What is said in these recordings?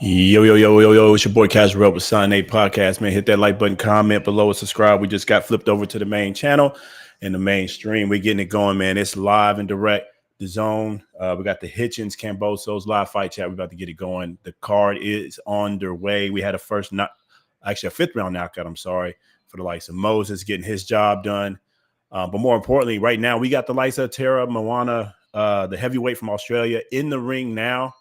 Yo, yo, yo, yo, yo, it's your boy Casual Up with Sign 8 Podcast, man. Hit that like button, comment below, and subscribe. We just got flipped over to the main channel and the main stream. We're getting it going, man. It's live and direct. The zone. We got the Hitchins, Kambosos live fight chat. We're about to get it going. The card is underway. We had a fifth round knockout, I'm sorry, for the likes of Moses getting his job done. But more importantly, right now, we got the likes of Tara Moana, the heavyweight from Australia, in the ring now.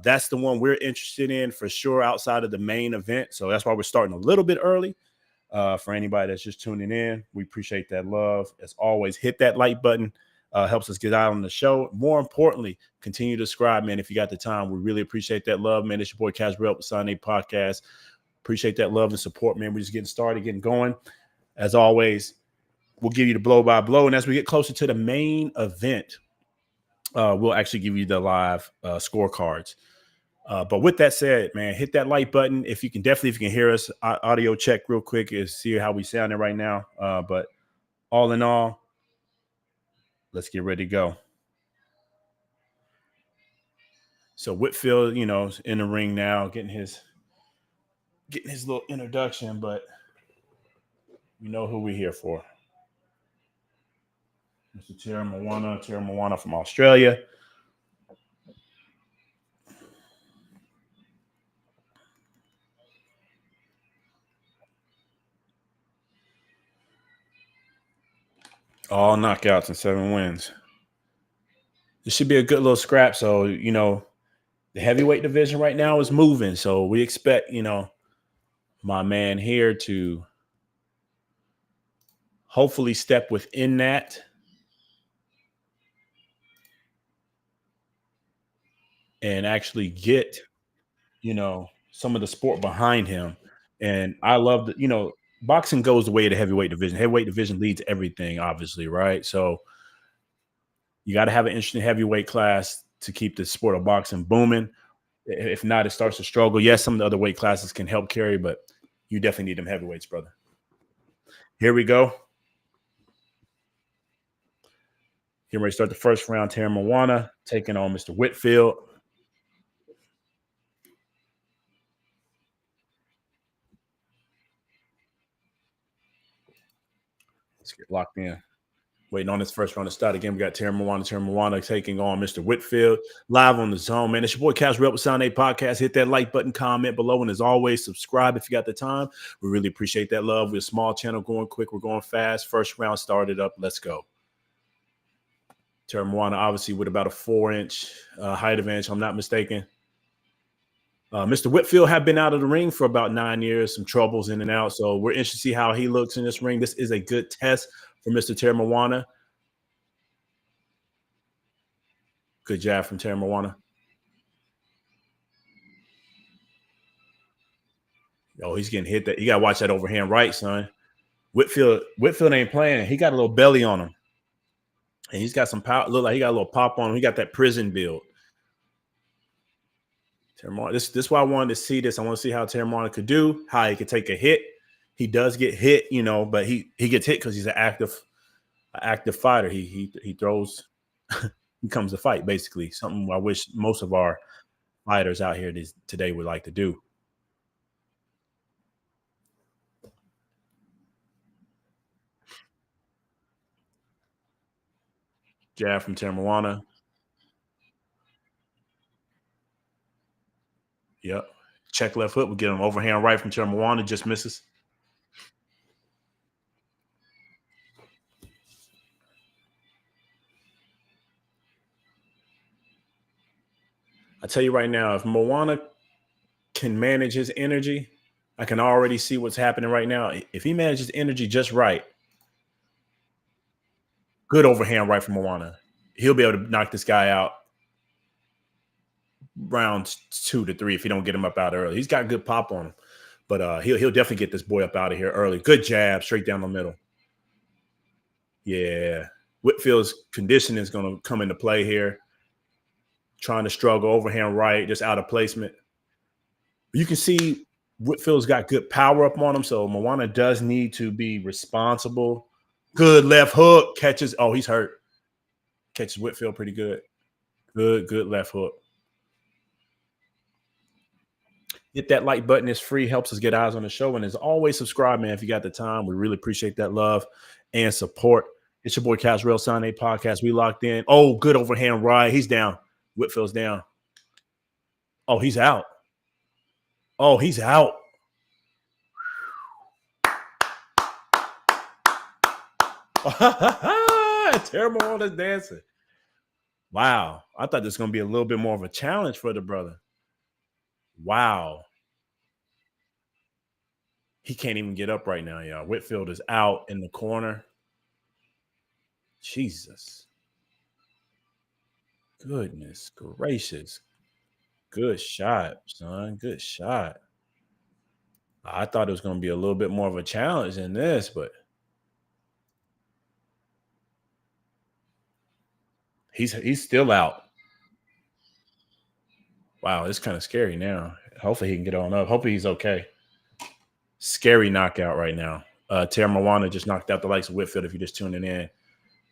That's the one we're interested in for sure outside of the main event. So that's why we're starting a little bit early. For anybody that's just tuning in, we appreciate that love. As always, hit that like button. Helps us get out on the show. More importantly, continue to subscribe, man, if you got the time. We really appreciate that love, man. It's your boy Casual with Sign 8 Podcast. Appreciate that love and support, man. We're just getting started, getting going. As always, we'll give you the blow-by-blow. And as we get closer to the main event, we'll actually give you the live scorecards. But with that said, man, hit that like button. If you can hear us, audio check real quick is see how we sounding right now. But all in all, let's get ready to go. So Whitfield, is in the ring now, getting his little introduction, but you know who we're here for. Mr. Tara Moana from Australia. All knockouts and 7 wins. This should be a good little scrap. So, the heavyweight division right now is moving. So we expect, my man here to hopefully step within that. And actually get, some of the sport behind him. And I love that, boxing goes the way of the heavyweight division. Heavyweight division leads everything, obviously, right? So you got to have an interesting heavyweight class to keep the sport of boxing booming. If not, it starts to struggle. Yes, some of the other weight classes can help carry, but you definitely need them heavyweights, brother. Here we go. Here we start the first round. Tara Moana taking on Mr. Whitfield. Let's get locked in. Waiting on this first round to start again. We got Tara Moana taking on Mr. Whitfield live on the zone, man. It's your boy Casual with Sound 8 Podcast. Hit that like button, comment below, and as always, subscribe if you got the time. We really appreciate that love. We're a small channel, going quick. We're going fast. First round started up. Let's go. Tara Moana, obviously, with about a 4-inch height advantage, if I'm not mistaken. Mr. Whitfield have been out of the ring for about 9 years, some troubles in and out. So we're interested to see how he looks in this ring. This is a good test for Mr. Tara Moana. Good jab from Tara Moana. Oh, he's getting hit. That you got to watch that overhand right, son. Whitfield ain't playing. He got a little belly on him. And he's got some power. Look like he got a little pop on him. He got that prison build. This is why I wanted to see this. I want to see how Tara Moana could do, how he could take a hit. He does get hit, but he gets hit because he's an active fighter. He throws, he comes to fight, basically. Something I wish most of our fighters out here today would like to do. Jab from Tara Moana. Yep. Check left hook. We get him overhand right from Tara Moana. Just misses. I tell you right now, if Moana can manage his energy, I can already see what's happening right now. If he manages energy just right, good overhand right from Moana, he'll be able to knock this guy out rounds 2 to 3 if he don't get him up out early. He's got good pop on him, but he'll definitely get this boy up out of here early. Good jab, straight down the middle. Yeah, Whitfield's conditioning is going to come into play here. Trying to struggle, overhand right, just out of placement. You can see Whitfield's got good power up on him, so Moana does need to be responsible. Good left hook, catches. Oh, he's hurt. Catches Whitfield pretty good. Good left hook. Hit that like button. It's free, helps us get eyes on the show. And as always, subscribe, man, if you got the time. We really appreciate that love and support. It's your boy Casrell, Sign A Podcast. We locked in. Oh, good overhand right. He's down. Whitfield's down. Oh, he's out. Oh, he's out. Terrible on this dancing. Wow. I thought this was going to be a little bit more of a challenge for the brother. Wow. He can't even get up right now, y'all. Whitfield is out in the corner. Jesus. Goodness gracious. Good shot, son. Good shot. I thought it was going to be a little bit more of a challenge than this, but he's still out. Wow, it's kind of scary now. Hopefully he can get on up. Hopefully he's okay. Scary knockout right now. Tara Moana just knocked out the likes of Whitfield if you're just tuning in.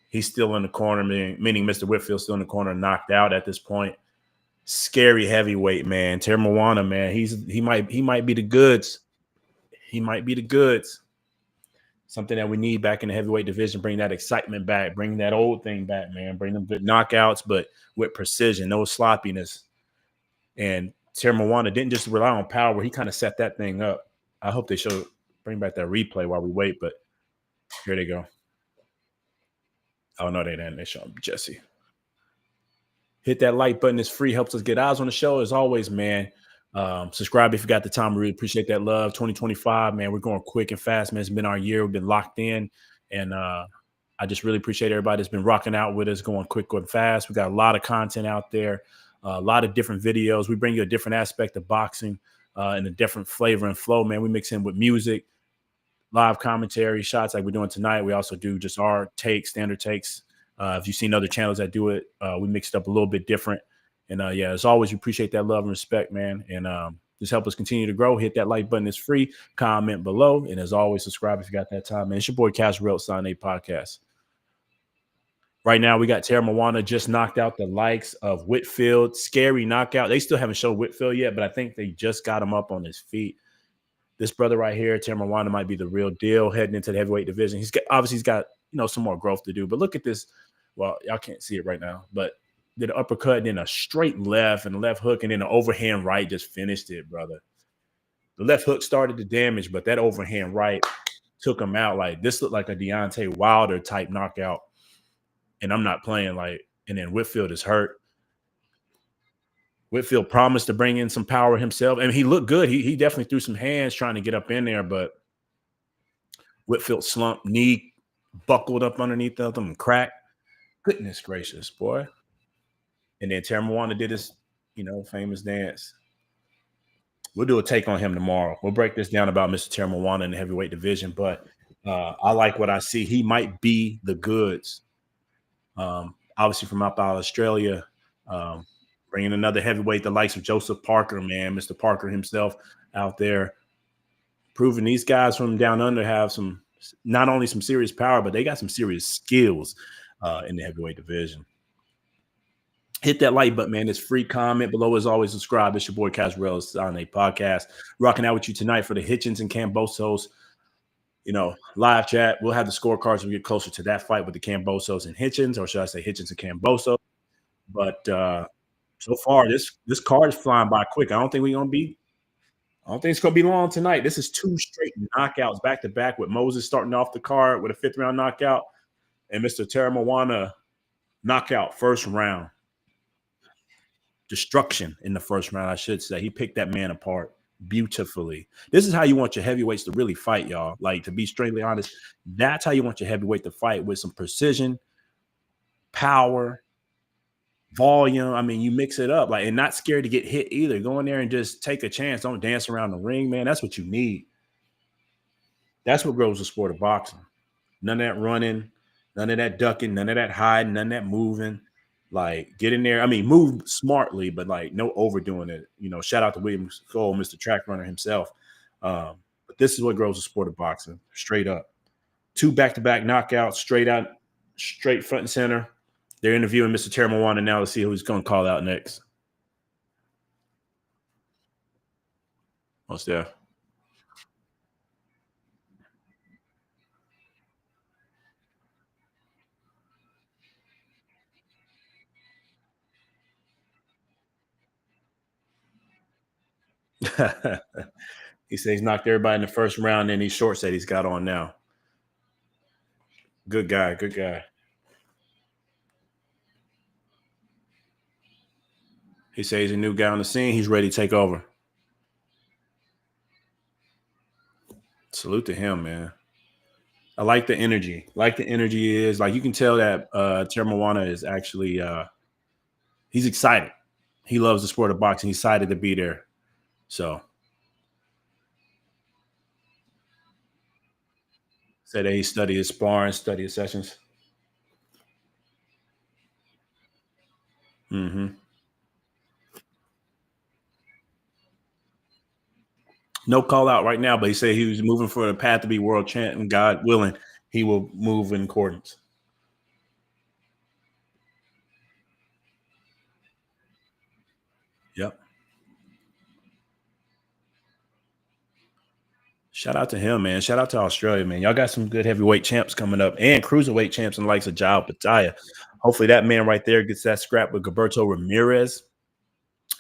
He's still in the corner, meaning Mr. Whitfield's still in the corner, knocked out at this point. Scary heavyweight, man. Tara Moana, man. He might be the goods. He might be the goods. Something that we need back in the heavyweight division. Bring that excitement back. Bring that old thing back, man. Bring them good knockouts, but with precision, no sloppiness. And Tara Moana didn't just rely on power. He kind of set that thing up. I hope they bring back that replay while we wait, but here they go. Oh, no, they didn't. They show Jesse. Hit that like button. It's free. Helps us get eyes on the show. As always, man, subscribe if you got the time. We really appreciate that love. 2025, man, we're going quick and fast, man. It's been our year. We've been locked in. And I just really appreciate everybody that's been rocking out with us, going quick and fast. We got a lot of content out there, a lot of different videos. We bring you a different aspect of boxing and a different flavor and flow, man. We mix in with music, live commentary, shots like we're doing tonight. We also do just our takes, standard takes. If you've seen other channels that do it, we mixed up a little bit different. And yeah, as always, we appreciate that love and respect, man. And just help us continue to grow. Hit that like button. It's free. Comment below. And as always, subscribe if you got that time, man. It's your boy Casrell, Sign A Podcast. Right now, we got Tara Moana just knocked out the likes of Whitfield. Scary knockout. They still haven't shown Whitfield yet, but I think they just got him up on his feet. This brother right here, Tara Moana, might be the real deal heading into the heavyweight division. He's got some more growth to do. But look at this. Well, y'all can't see it right now, but did an uppercut and then a straight left and a left hook and then an overhand right just finished it, brother. The left hook started the damage, but that overhand right took him out. Like this looked like a Deontay Wilder type knockout. And I'm not playing and then Whitfield is hurt. Whitfield promised to bring in some power himself. And he looked good. He definitely threw some hands trying to get up in there, but Whitfield slumped, knee buckled up underneath of him and cracked. Goodness gracious, boy. And then Tara Moana did his, famous dance. We'll do a take on him tomorrow. We'll break this down about Mr. Tara Moana in the heavyweight division, but I like what I see. He might be the goods. Obviously from up out of Australia, bringing another heavyweight, the likes of Joseph Parker, man, Mr. Parker himself out there, proving these guys from down under have not only some serious power, but they got some serious skills in the heavyweight division. Hit that like button, man. It's free. Comment below. As always, subscribe. It's your boy Casrell, Sign A Podcast. Rocking out with you tonight for the Hitchins and Kambosos, live chat. We'll have the scorecards as we get closer to that fight with the Kambosos and Hitchins, or should I say Hitchins and Kambosos. But so far, this card is flying by quick. I don't think it's going to be long tonight. This is 2 straight knockouts back to back with Moses starting off the card with a 5th round knockout and Mr. Tara Moana knockout first round. Destruction in the first round, I should say. He picked that man apart beautifully. This is how you want your heavyweights to really fight, y'all. Like, to be straightly honest, that's how you want your heavyweight to fight, with some precision, power, volume. I mean, you mix it up, and not scared to get hit either. Go in there and just take a chance. Don't dance around the ring, man. That's what you need. That's what grows the sport of boxing. None of that running, none of that ducking, none of that hiding, none of that moving. Get in there. I mean, move smartly, but no overdoing it. Shout out to William Cole, Mr. Track Runner himself. But this is what grows the sport of boxing, straight up. 2 back-to-back knockouts, straight front and center. They're interviewing Mr. Tara Moana now to see who's going to call out next. Most there. He says he's knocked everybody in the first round in these shorts that he's got on now. Good guy. Good guy. He says he's a new guy on the scene. He's ready to take over. Salute to him, man. I like the energy. Like the energy is like you can tell that Termawana is actually he's excited. He loves the sport of boxing. He's excited to be there. So say that he studied his sparring, study his sessions. Hmm. No call out right now, but he said he was moving for the path to be world champ, and God willing, he will move in accordance. Yep. Shout out to him, man. Shout out to Australia, man. Y'all got some good heavyweight champs coming up and cruiserweight champs and likes of Jao Pataya. Hopefully that man right there gets that scrap with Gilberto Ramirez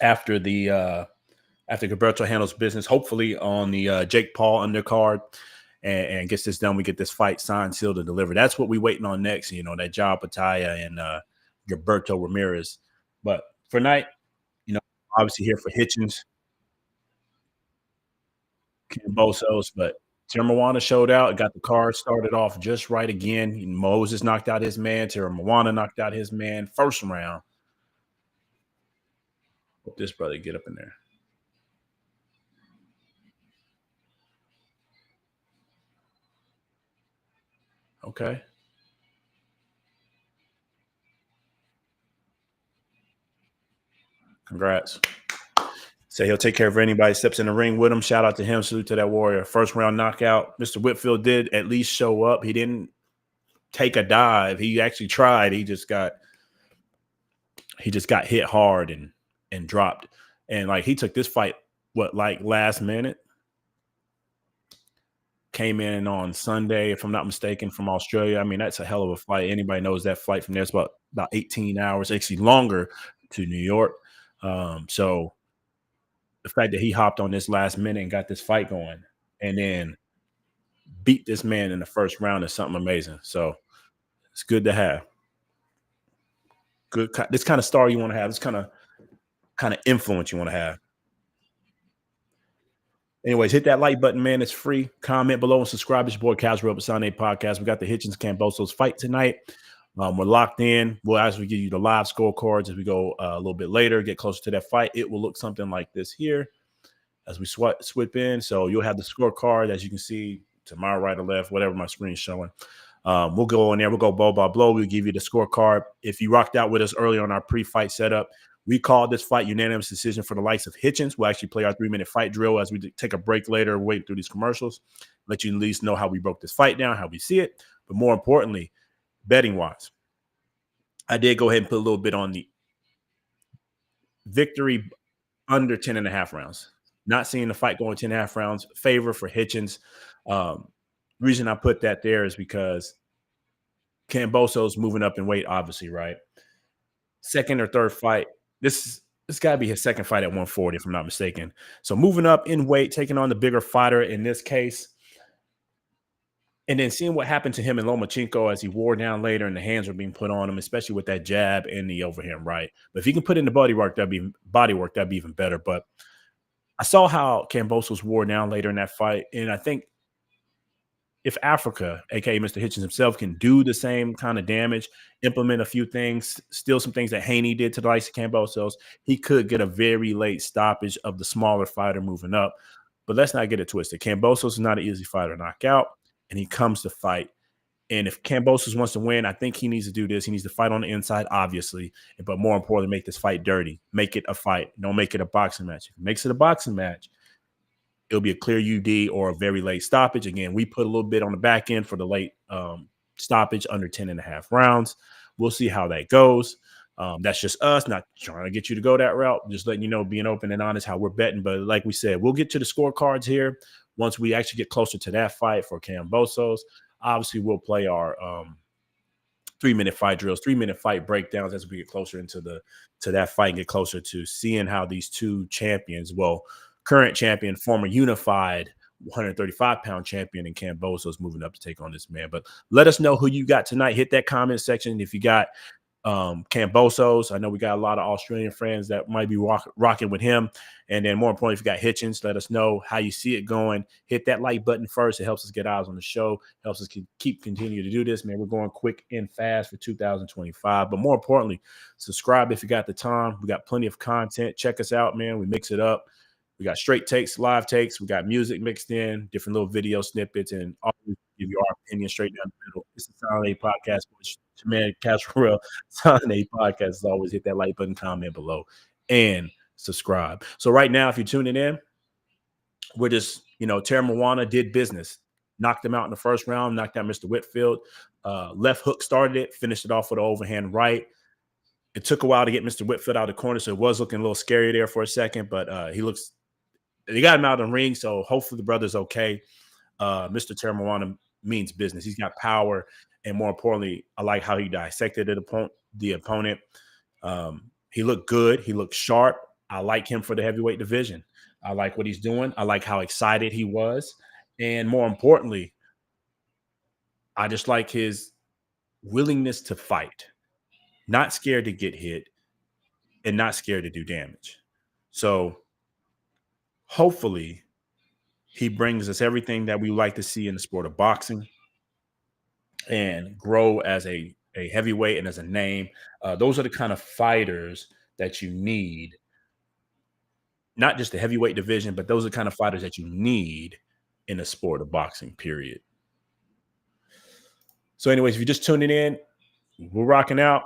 after the after Gilberto handles business, hopefully on the Jake Paul undercard and gets this done. We get this fight signed, sealed, and delivered. That's what we're waiting on next, you know, that Jao Pataya and Gilberto Ramirez. But for night, you know, obviously here for Hitchins, Kambosos, but Moana showed out, got the card started off just right again. Moses knocked out his man. Moana knocked out his man first round. Hope this brother get up in there. Okay. Congrats. Say he'll take care of anybody steps in the ring with him. Shout out to him. Salute to that warrior. First round knockout. Mr. Whitfield did at least show up. He didn't take a dive. He actually tried. He just got hit hard and dropped. And like he took this fight, what, like last minute? Came in on Sunday, if I'm not mistaken, from Australia. I mean, that's a hell of a flight. Anybody knows that flight from there is about 18 hours, actually longer to New York. So the fact that he hopped on this last minute and got this fight going and then beat this man in the first round is something amazing. So it's good to have. This kind of star you want to have. This kind of influence you want to have. Anyways, hit that like button, man. It's free. Comment below and subscribe. It's your boy Caswell with Sunday Podcast. We got the Hitchins Kambosos fight tonight. We're locked in. We'll actually give you the live scorecards as we go a little bit later, get closer to that fight. It will look something like this here as we swip in. So you'll have the scorecard, as you can see, to my right or left, whatever my screen's showing. We'll go in there. We'll go blow by blow. We'll give you the scorecard. If you rocked out with us earlier on our pre-fight setup, we called this fight unanimous decision for the likes of Hitchins. We'll actually play our 3-minute fight drill as we take a break later, wait through these commercials, let you at least know how we broke this fight down, how we see it. But more importantly, betting-wise, I did go ahead and put a little bit on the victory under 10 and a half rounds. Not seeing the fight going 10 and a half rounds. Favor for Hitchins. Reason I put that there is because Kambosos moving up in weight, obviously, right? Second or third fight. This got to be his second fight at 140, if I'm not mistaken. So moving up in weight, taking on the bigger fighter in this case, and then seeing what happened to him in Lomachenko as he wore down later and the hands were being put on him, especially with that jab and the overhand right. But if he can put in the body work, that'd be even better. But I saw how Kambosos wore down later in that fight, and I think if Africa, aka Mr. Hitchens himself, can do the same kind of damage, implement a few things, still some things that Haney did to the likes of Kambosos, he could get a very late stoppage of the smaller fighter moving up. But let's not get it twisted. Kambosos is not an easy fighter to knock out, and he comes to fight. And if Kambosos wants to win, I think he needs to do this. He needs to fight on the inside, obviously, but more importantly, make this fight dirty. Make it a fight. Don't make it a boxing match. If it makes it a boxing match, it'll be a clear UD or a very late stoppage. Again, we put a little bit on the back end for the late stoppage under 10 and a half rounds. We'll see how that goes. That's just us, not trying to get you to go that route. Just letting you know, being open and honest how we're betting. But like we said, we'll get to the scorecards here once we actually get closer to that fight for Kambosos. Obviously, we'll play our 3-minute fight drills, 3-minute fight breakdowns as we get closer into the to that fight and get closer to seeing how these two champions, well, current champion, former unified 135-pound champion in Kambosos moving up to take on this man. But let us know who you got tonight. Hit that comment section if you got Kambosos. I know we got a lot of Australian friends that might be rocking with him. And then more importantly, if you got Hitchins, let us know how you see it going. Hit that like button first. It helps us get eyes on the show, helps us keep continue to do this, man. We're going quick and fast for 2025. But more importantly, subscribe if you got the time. We got plenty of content. Check us out, man. We mix it up. We got straight takes, live takes. We got music mixed in, different little video snippets, and always give you our opinion straight down the middle. It's the Sound A podcast, which man, Casserole Sound A podcast. As always, hit that like button, comment below, and subscribe. So right now, if you're tuning in, we're just, Terra Moana did business, knocked him out in the first round, knocked out Mr. Whitfield. Left hook started it, finished it off with an overhand right. It took a while to get Mr. Whitfield out of the corner, so it was looking a little scary there for a second, but they got him out of the ring, so hopefully the brother's okay. Mr. Terra Moana means business. He's got power, and more importantly, I like how he dissected the opponent. He looked good. He looked sharp. I like him for the heavyweight division. I like what he's doing. I like how excited he was. And more importantly, I just like his willingness to fight, not scared to get hit and not scared to do damage. So hopefully he brings us everything that we like to see in the sport of boxing and grow as a heavyweight and as a name. Those are the kind of fighters that you need, not just the heavyweight division, but those are the kind of fighters that you need in the sport of boxing, period. So, anyways, if you're just tuning in, we're rocking out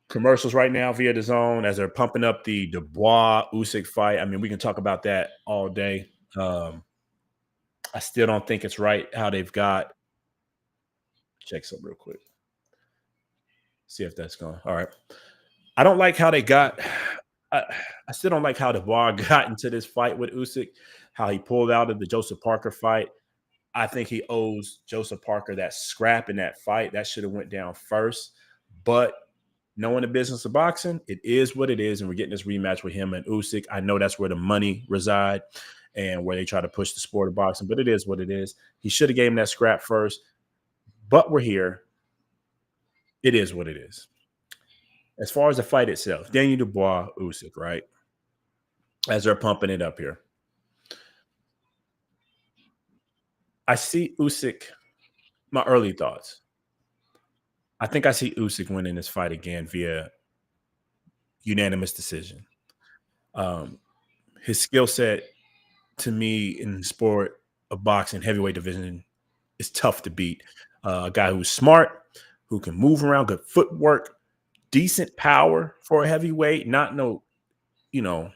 commercials right now via the zone as they're pumping up the Dubois Usyk fight. I mean, we can talk about that all day. I still don't think it's right how they've got. Check something real quick. See if that's going. All right. I don't like how they got. I still don't like how Dubois got into this fight with Usyk, how he pulled out of the Joseph Parker fight. I think he owes Joseph Parker that scrap in that fight. That should have went down first. But knowing the business of boxing, it is what it is, and we're getting this rematch with him and Usyk. I know that's where the money reside and where they try to push the sport of boxing, but it is what it is. He should have gave him that scrap first, but we're here. It is what it is. As far as the fight itself, Daniel Dubois, Usyk, right? As they're pumping it up here, I see Usyk. My early thoughts. I think I see Usyk winning this fight again via unanimous decision. Um, his skill set, to me, in the sport of boxing, heavyweight division, is tough to beat. A guy who's smart, who can move around, good footwork, decent power for a heavyweight. Not no, you know,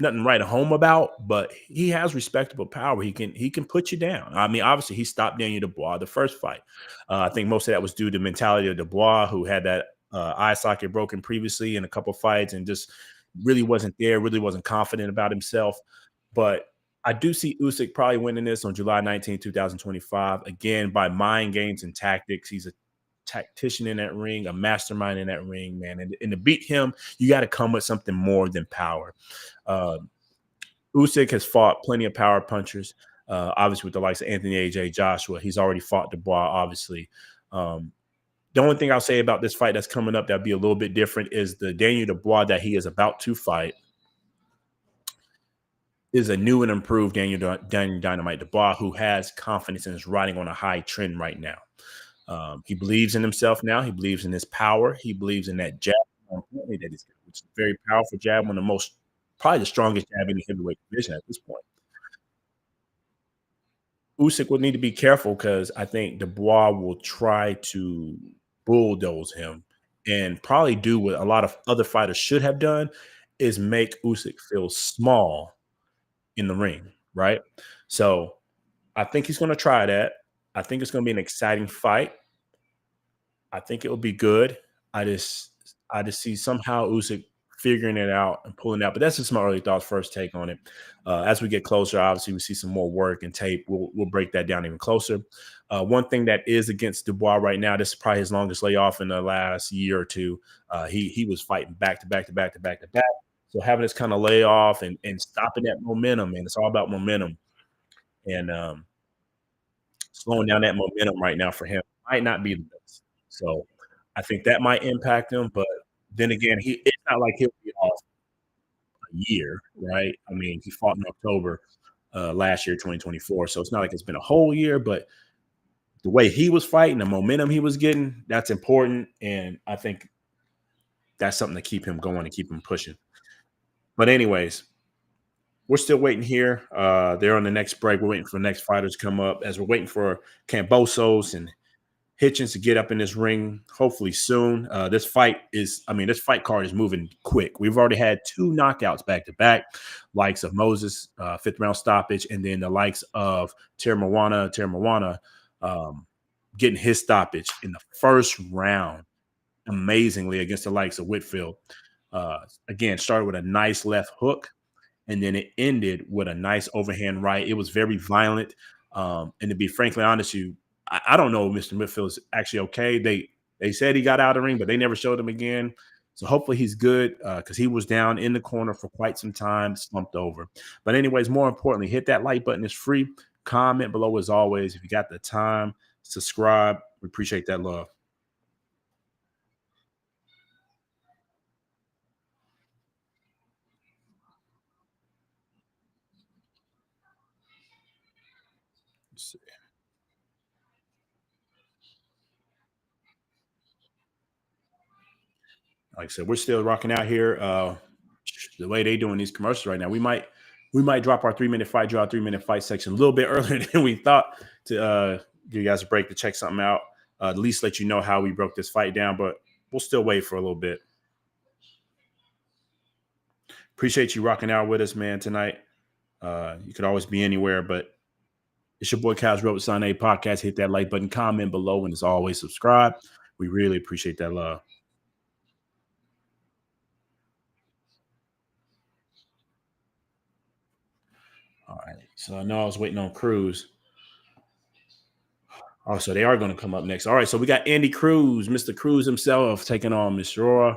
nothing to write home about, but he has respectable power. He can put you down. I mean, obviously, he stopped Daniel Dubois the first fight. I think most of that was due to the mentality of Dubois, who had that eye socket broken previously in a couple fights and just really wasn't there, really wasn't confident about himself. But I do see Usyk probably winning this on July 19, 2025, again by mind games and tactics. He's a tactician in that ring, a mastermind in that ring, man. And to beat him, you got to come with something more than power. Uh, Usyk has fought plenty of power punchers, obviously with the likes of Anthony AJ Joshua. He's already fought Dubois, obviously. The only thing I'll say about this fight that's coming up that'll be a little bit different is the Daniel Dubois that he is about to fight is a new and improved Daniel Dynamite Dubois who has confidence and is riding on a high trend right now. He believes in himself now. He believes in his power. He believes in that jab, that he's got, which is a very powerful jab, one of the most, probably the strongest jab in the heavyweight division at this point. Usyk would need to be careful because I think Dubois will try to bulldoze him and probably do what a lot of other fighters should have done is make Usyk feel small in the ring, right? So I think he's going to try that. I think it's going to be an exciting fight. I think it will be good. I just see somehow Usyk figuring it out and pulling it out. But that's just my early thoughts, first take on it. As we get closer, obviously we see some more work and tape. We'll break that down even closer. One thing that is against Dubois right now, this is probably his longest layoff in the last year or two. He was fighting back to back to back to back to back. So having this kind of layoff and stopping that momentum, man, it's all about momentum. And slowing down that momentum right now for him might not be the best. So I think that might impact him. But then again, it's not like he'll be off a year, right? I mean, he fought in October last year, 2024. So it's not like it's been a whole year, but the way he was fighting, the momentum he was getting, that's important. And I think that's something to keep him going and keep him pushing. But anyways, we're still waiting here. They're on the next break. We're waiting for the next fighters to come up as we're waiting for Kambosos and Hitchins to get up in this ring, hopefully soon. This fight card is moving quick. We've already had two knockouts back to back, likes of Moses, fifth round stoppage, and then the likes of Terra getting his stoppage in the first round, amazingly against the likes of Whitfield. Again, started with a nice left hook, and then it ended with a nice overhand right. It was very violent. And to be frankly honest, I don't know if Mr. Whitfield is actually okay. They said he got out of the ring, but they never showed him again. So hopefully he's good because he was down in the corner for quite some time, slumped over. But anyways, more importantly, hit that like button. It's free. Comment below as always. If you got the time, subscribe. We appreciate that love. Like I said, we're still rocking out here. The way they doing these commercials right now, we might drop our 3 minute fight, draw 3 minute fight section a little bit earlier than we thought to give you guys a break to check something out. At least let you know how we broke this fight down, but we'll still wait for a little bit. Appreciate you rocking out with us, man, tonight. You could always be anywhere, but it's your boy Kaz Road with Son A Podcast. Hit that like button, comment below, and as always, subscribe. We really appreciate that love. All right. So I know I was waiting on Cruz. Oh, so they are going to come up next. All right. So we got Andy Cruz, Mr. Cruz himself, taking on Miss Aurora.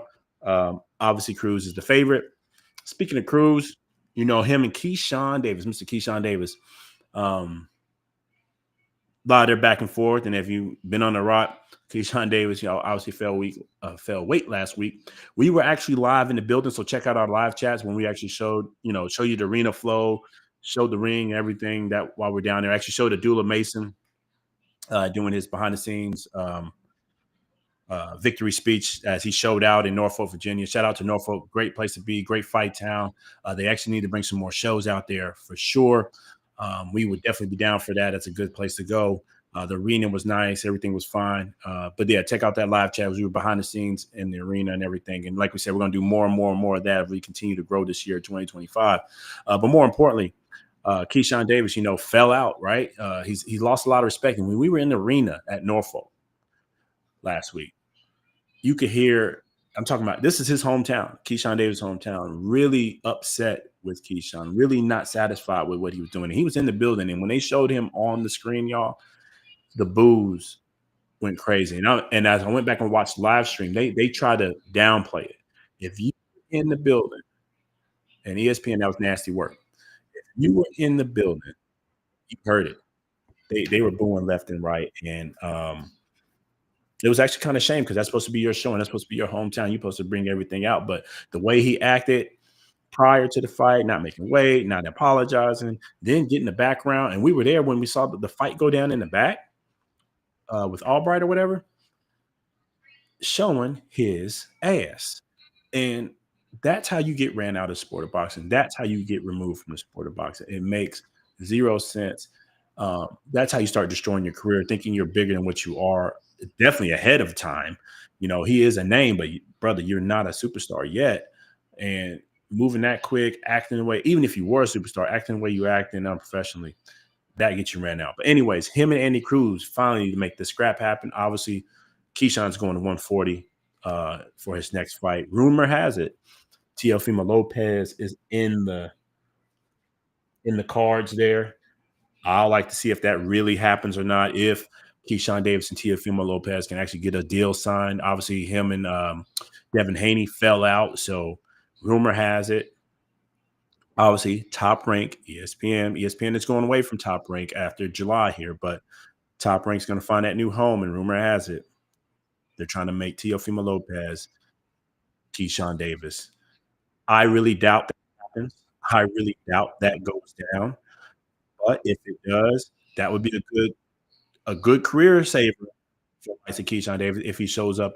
Obviously, Cruz is the favorite. Speaking of Cruz, you know him and Keyshawn Davis, Mr. Keyshawn Davis. A lot of their back and forth. And if you've been on the rock, Keyshawn Davis, obviously fell weight last week. We were actually live in the building, so check out our live chats when we actually show you the arena flow, showed the ring, everything that while we're down there. Actually showed Adula Mason doing his behind the scenes victory speech as he showed out in Norfolk, Virginia. Shout out to Norfolk, great place to be, great fight town. They actually need to bring some more shows out there for sure. We would definitely be down for that. It's a good place to go. The arena was nice, everything was fine. But yeah, check out that live chat. We were behind the scenes in the arena and everything. And like we said, we're going to do more and more and more of that as we continue to grow this year, 2025. But more importantly, Keyshawn Davis, fell out, right? He lost a lot of respect. And when we were in the arena at Norfolk last week, you could hear, I'm talking about, this is his hometown, Keyshawn Davis' hometown, really upset with Keyshawn, really not satisfied with what he was doing. And he was in the building. And when they showed him on the screen, y'all, the boos went crazy. And as I went back and watched live stream, they tried to downplay it. If you were in the building, and ESPN, that was nasty work. If you were in the building, you heard it. They were booing left and right. And it was actually kind of shame because that's supposed to be your show and that's supposed to be your hometown. You're supposed to bring everything out. But the way he acted prior to the fight, not making weight, not apologizing, then get in the background. And we were there when we saw the fight go down in the back with Albright or whatever, showing his ass. And that's how you get ran out of sport of boxing. That's how you get removed from the sport of boxing. It makes zero sense. That's how you start destroying your career, thinking you're bigger than what you are. Definitely ahead of time. He is a name, but brother, you're not a superstar yet. And moving that quick, acting the way, even if you were a superstar, acting the way you acting unprofessionally, that gets you ran out. But anyways, him and Andy Cruz finally make the scrap happen. Obviously, Keyshawn's going to 140. for his next fight. Rumor has it Teofimo Lopez is in the cards there. I like to see if that really happens or not. If Keyshawn Davis and Teofimo Lopez can actually get a deal signed. Obviously, him and Devin Haney fell out. So rumor has it, obviously, Top Rank, ESPN. ESPN is going away from Top Rank after July here, but Top Rank's going to find that new home. And rumor has it, they're trying to make Teofimo Lopez Keyshawn Davis. I really doubt that happens. I really doubt that goes down. But if it does, that would be a good career saver for likes of Keyshawn Davis if he shows up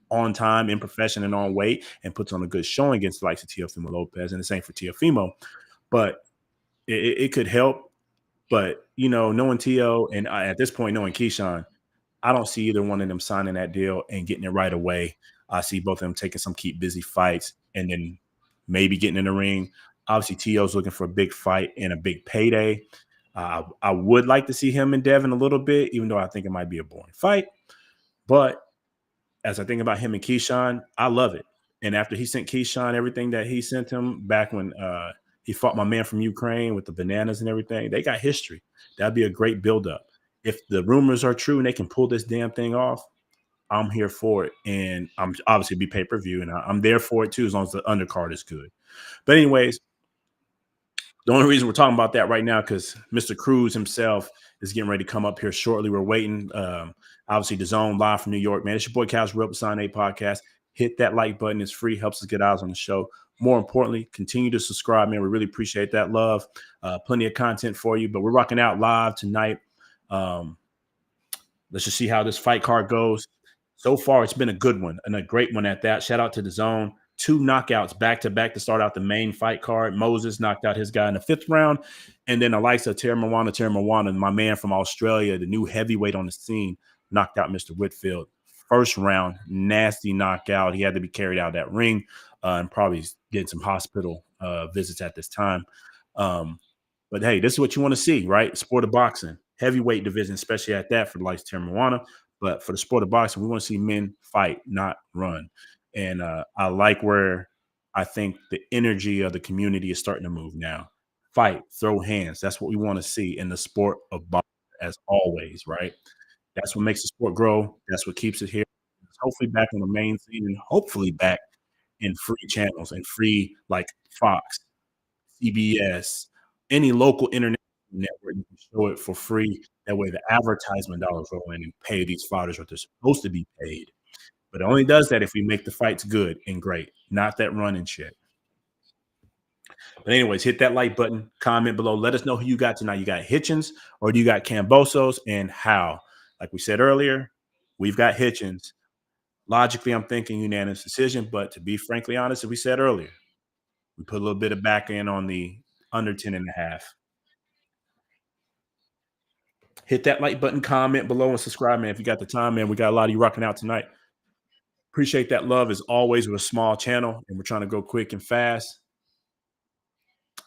on time, in profession, and on weight, and puts on a good showing against the likes of Teofimo Lopez. And the same for Teofimo. But it could help. But knowing Tio and at this point knowing Keyshawn, I don't see either one of them signing that deal and getting it right away. I see both of them taking some keep busy fights and then maybe getting in the ring. Obviously, Tio's looking for a big fight and a big payday. I would like to see him and Devin a little bit, even though I think it might be a boring fight. But as I think about him and Keyshawn, I love it. And after he sent Keyshawn everything that he sent him back when he fought my man from Ukraine with the bananas and everything, they got history. That'd be a great buildup. If the rumors are true and they can pull this damn thing off, I'm here for it. And I'm obviously be pay per view, and I'm there for it too, as long as the undercard is good. But anyways, the only reason we're talking about that right now because Mr. Cruz himself is getting ready to come up here shortly. We're waiting. Obviously, the zone live from New York, man. It's your boy Cal's Real Sign A podcast. Hit that like button. It's free, helps us get eyes on the show. More importantly, continue to subscribe, man. We really appreciate that love. Plenty of content for you, but we're rocking out live tonight. Let's just see how this fight card goes. So far, it's been a good one and a great one at that. Shout out to the zone. 2 knockouts back to back to start out the main fight card. Moses knocked out his guy in the 5th round. And then Alexa Terra my man from Australia, the new heavyweight on the scene, knocked out Mr. Whitfield. First round, nasty knockout. He had to be carried out of that ring and probably getting some hospital visits at this time. But hey, this is what you want to see, right? Sport of boxing, heavyweight division, especially at that for the likes of Terra. But for the sport of boxing, we want to see men fight, not run. And I like where I think the energy of the community is starting to move now. Fight, throw hands. That's what we want to see in the sport of boxing, as always, right? That's what makes the sport grow. That's what keeps it here. It's hopefully back on the main scene and hopefully back in free channels and free like Fox, CBS, any local internet network. You can show it for free. That way, the advertisement dollars roll in and pay these fighters what they're supposed to be paid. But it only does that if we make the fights good and great, not that running shit. But anyways, hit that like button, comment below. Let us know who you got tonight. You got Hitchins or do you got Kambosos and how? Like we said earlier, we've got Hitchins. Logically, I'm thinking unanimous decision. But to be frankly honest, as we said earlier, we put a little bit of back end on the under 10 and a half. Hit that like button, comment below, and subscribe, man. If you got the time, man, we got a lot of you rocking out tonight. Appreciate that love as always. We're a small channel and we're trying to go quick and fast.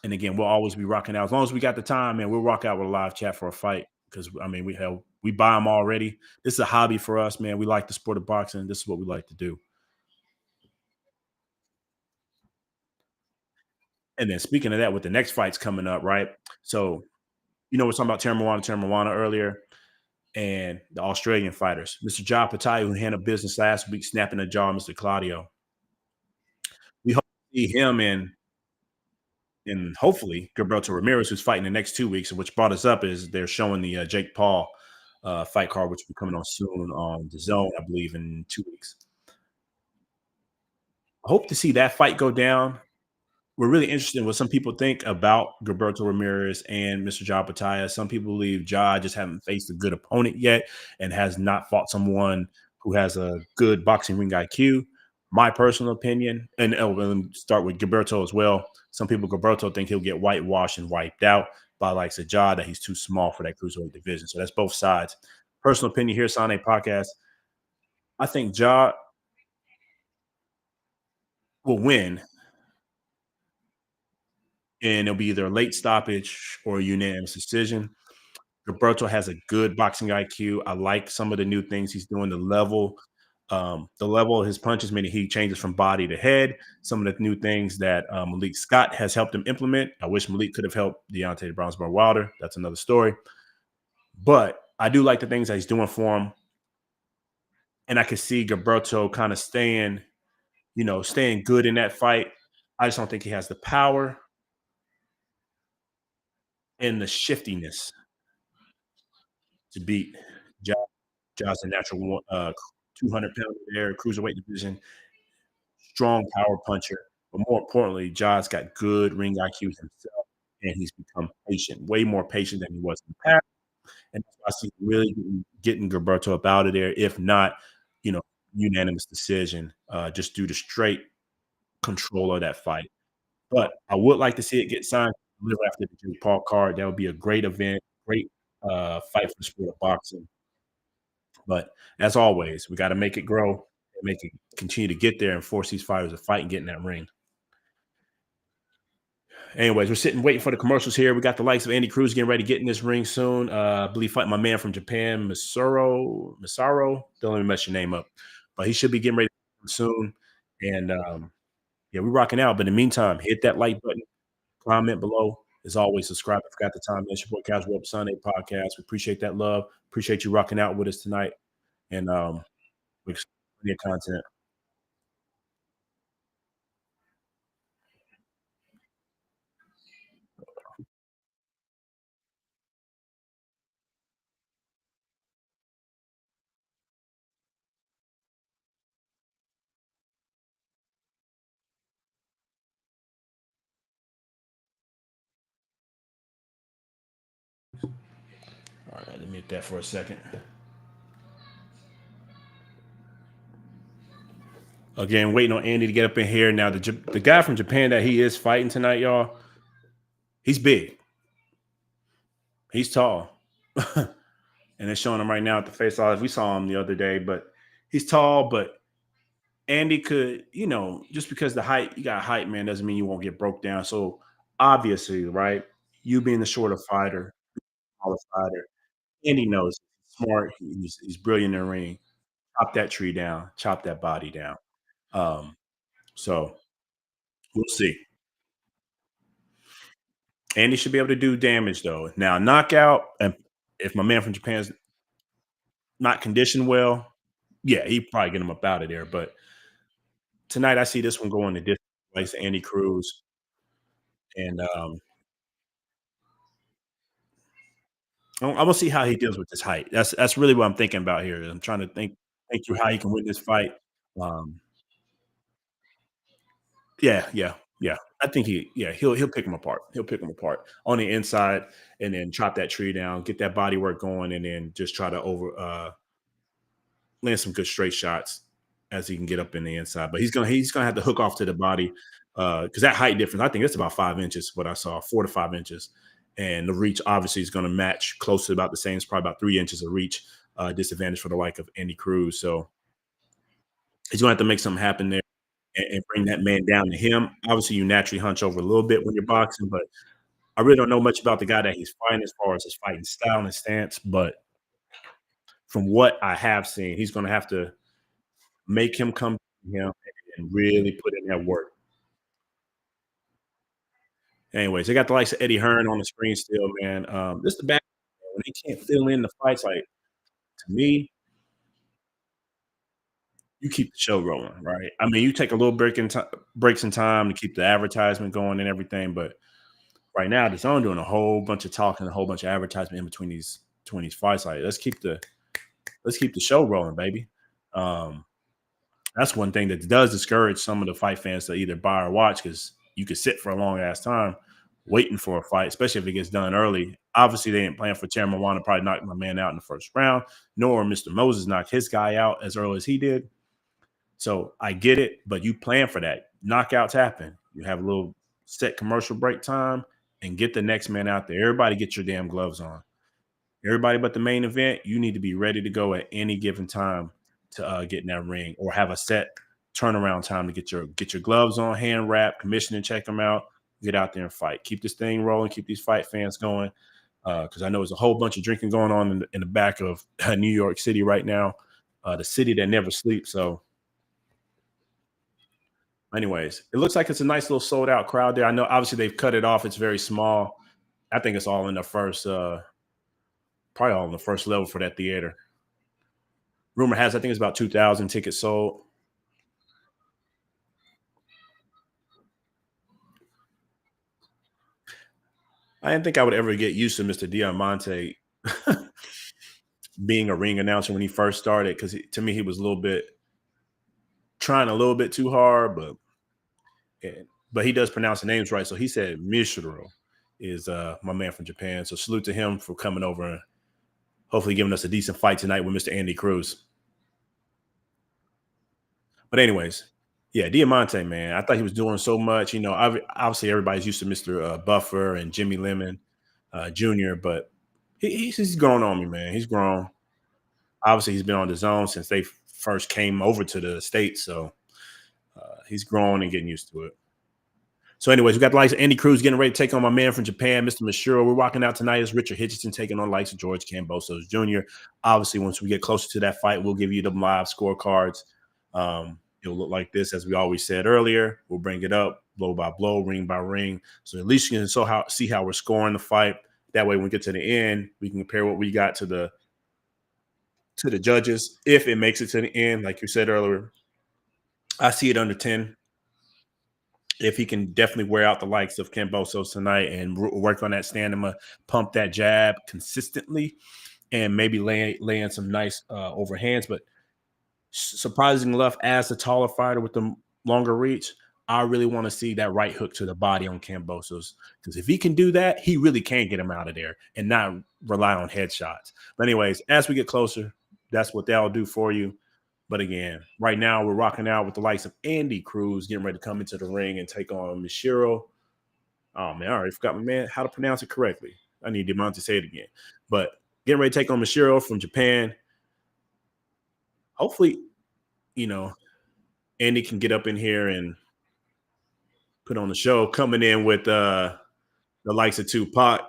And again, we'll always be rocking out. As long as we got the time, man, we'll rock out with a live chat for a fight. Because I mean, we buy them already. This is a hobby for us, man. We like the sport of boxing. This is what we like to do. And then speaking of that, with the next fights coming up, right? So, we're talking about Terra earlier and the Australian fighters. Mr. Ja Patai, who handled business last week, snapping the jaw of Mr. Claudio. We hope to see him and hopefully Gilberto Ramirez, who's fighting the next 2 weeks, which brought us up is they're showing the Jake Paul fight card, which will be coming on soon on the zone, I believe, in 2 weeks. I hope to see that fight go down. We're really interested in what some people think about Gilberto Ramirez and Mr. Ja Pataya. Some people believe Ja just haven't faced a good opponent yet and has not fought someone who has a good boxing ring IQ. My personal opinion, and let me start with Gilberto as well. Some people, Gilberto, think he'll get whitewashed and wiped out by likes of Ja, that he's too small for that cruiserweight division. So that's both sides. Personal opinion here, Sane Podcast. I think Ja will win, and it'll be either a late stoppage or a unanimous decision. Roberto has a good boxing IQ. I like some of the new things he's doing, the level. The level of his punches, meaning he changes from body to head. Some of the new things that Malik Scott has helped him implement. I wish Malik could have helped Deontay Brownsburg Wilder. That's another story. But I do like the things that he's doing for him, and I can see Gilberto kind of staying good in that fight. I just don't think he has the power and the shiftiness to beat Josh. Josh, a natural 200-pound there, cruiserweight division, strong power puncher. But more importantly, Josh got good ring IQ himself, and he's become patient, way more patient than he was in the past. And that's why I see really getting Gilberto up out of there, if not, you know, unanimous decision, just due to straight control of that fight. But I would like to see it get signed after the Jake Paul card. That would be a great event, great fight for the sport of boxing. But as always, we got to make it grow and make it continue to get there and force these fighters to fight and get in that ring. Anyways, we're sitting waiting for the commercials here. We got the likes of Andy Cruz getting ready to get in this ring soon. I believe fighting my man from Japan, Masaru. Don't let me mess your name up, but he should be getting ready soon. And yeah, we're rocking out. But in the meantime, hit that like button, comment below. As always, subscribe. I forgot the time. It's your boy Casual Up Sunday podcast. We appreciate that love. Appreciate you rocking out with us tonight. And we're plenty of content. All right, let me mute that for a second. Again, waiting on Andy to get up in here. Now, the guy from Japan that he is fighting tonight, y'all, he's big. He's tall. And they're showing him right now at the face off. We saw him the other day, but he's tall. But Andy could, just because the height, you got height, man, doesn't mean you won't get broke down. So obviously, right, you being the shorter fighter, taller fighter, Andy knows he's smart. He's brilliant in the ring. Chop that tree down, chop that body down. Um, so we'll see. Andy should be able to do damage though. Now, knockout, and if my man from Japan's not conditioned well, yeah, he probably get him up out of there. But tonight, I see this one going to different place, Andy Cruz, and I'm gonna see how he deals with this height. That's really what I'm thinking about here. I'm trying to think through how he can win this fight. Um, yeah, yeah, yeah. I think he'll pick him apart. He'll pick him apart on the inside, and then chop that tree down, get that body work going, and then just try to land some good straight shots as he can get up in the inside. But he's gonna have to hook off to the body because that height difference, I think that's about 5 inches. What I saw, 4 to 5 inches, and the reach obviously is going to match close to about the same. It's probably about 3 inches of reach disadvantage for the like of Andy Cruz. So he's gonna have to make something happen there and bring that man down to him. Obviously, you naturally hunch over a little bit when you're boxing, but I really don't know much about the guy that he's fighting as far as his fighting style and stance. But from what I have seen, he's going to have to make him come to him and really put in that work. Anyways, they got the likes of Eddie Hearn on the screen still, man. This is the back when they can't fill in the fights. Like to me, you keep the show rolling, right? I mean, you take a little breaks in time to keep the advertisement going and everything, but right now, the zone doing a whole bunch of talking, a whole bunch of advertisement in between these fights. Like, let's keep the show rolling, baby. Um, that's one thing that does discourage some of the fight fans to either buy or watch because you could sit for a long ass time waiting for a fight, especially if it gets done early. Obviously, they ain't playing for Chairman Wan to probably knock my man out in the first round, nor Mr. Moses knocked his guy out as early as he did. So I get it, but you plan for that. Knockouts happen. You have a little set commercial break time and get the next man out there. Everybody get your damn gloves on. Everybody but the main event, you need to be ready to go at any given time to get in that ring or have a set turnaround time to get your gloves on, hand wrap, commission and check them out, get out there and fight. Keep this thing rolling, keep these fight fans going. Because I know there's a whole bunch of drinking going on in the back of New York City right now. the city that never sleeps. So, anyways, it looks like it's a nice little sold out crowd there. I know obviously they've cut it off. It's very small. I think it's all in the first, probably all in the first level for that theater. Rumor has I think it's about 2,000 tickets sold. I didn't think I would ever get used to Mr. Diamante being a ring announcer when he first started because to me he was a little bit trying a little bit too hard, but he does pronounce the names right. So he said Mishiro is my man from Japan. So salute to him for coming over and hopefully giving us a decent fight tonight with Mr. Andy Cruz. But anyways, yeah, Diamante, man, I thought he was doing so much. You know, obviously everybody's used to Mr. Buffer and Jimmy Lemon Jr., but he's grown on me, man. He's grown. Obviously, he's been on the zone since they first came over to the States. So he's grown and getting used to it. So, anyways, we got the likes of Andy Cruz getting ready to take on my man from Japan, Mr. Mashiro. We're walking out tonight as Richard Hitchison taking on the likes of George Kambosos Jr. Obviously, once we get closer to that fight, we'll give you the live scorecards. It'll look like this, as we always said earlier. We'll bring it up blow by blow, ring by ring. So at least you can see how we're scoring the fight. That way, when we get to the end, we can compare what we got to the judges. If it makes it to the end, like you said earlier, I see it under 10. If he can definitely wear out the likes of Kambosos tonight and work on that stamina, pump that jab consistently, and maybe lay in some nice overhands. But surprisingly enough, as the taller fighter with the longer reach, I really want to see that right hook to the body on Kambosos because if he can do that, he really can get him out of there and not rely on headshots. But anyways, as we get closer, that's what that'll do for you. But again, right now we're rocking out with the likes of Andy Cruz getting ready to come into the ring and take on Mishiro. Oh man, I already forgot my man how to pronounce it correctly. I need Demont to say it again. But getting ready to take on Mishiro from Japan. Hopefully, you know, Andy can get up in here and put on the show, coming in with the likes of Tupac,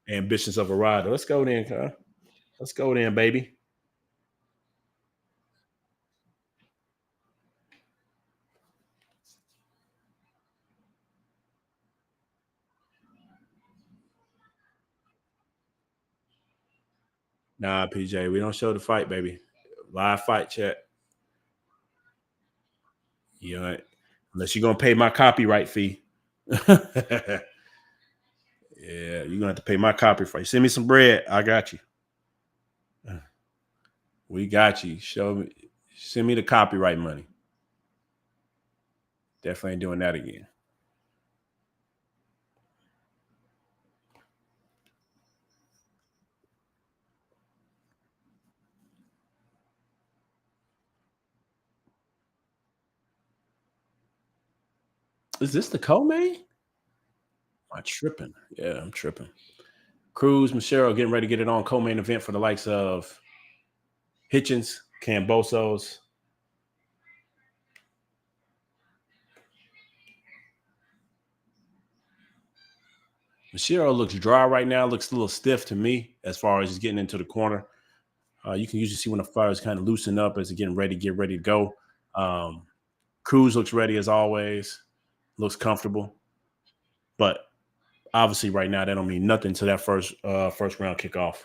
ambitions of a rider. Let's go then, huh? Let's go then, baby. Nah, PJ, we don't show the fight, baby. Live fight chat. You know, unless you're gonna pay my copyright fee. Yeah, you're gonna have to pay my copyright. Send me some bread. I got you. We got you. Show me. Send me the copyright money. Definitely ain't doing that again. Is this the co-main? Am I tripping? Yeah, I'm tripping. Cruz, Michelle getting ready to get it on co-main event for the likes of Hitchins, Kambosos. Michelle looks dry right now. Looks a little stiff to me as far as he's getting into the corner. You can usually see when the fighters kind of loosen up as they're get ready to go. Um, Cruz looks ready as always. Looks comfortable, but obviously right now that don't mean nothing to that first round kickoff.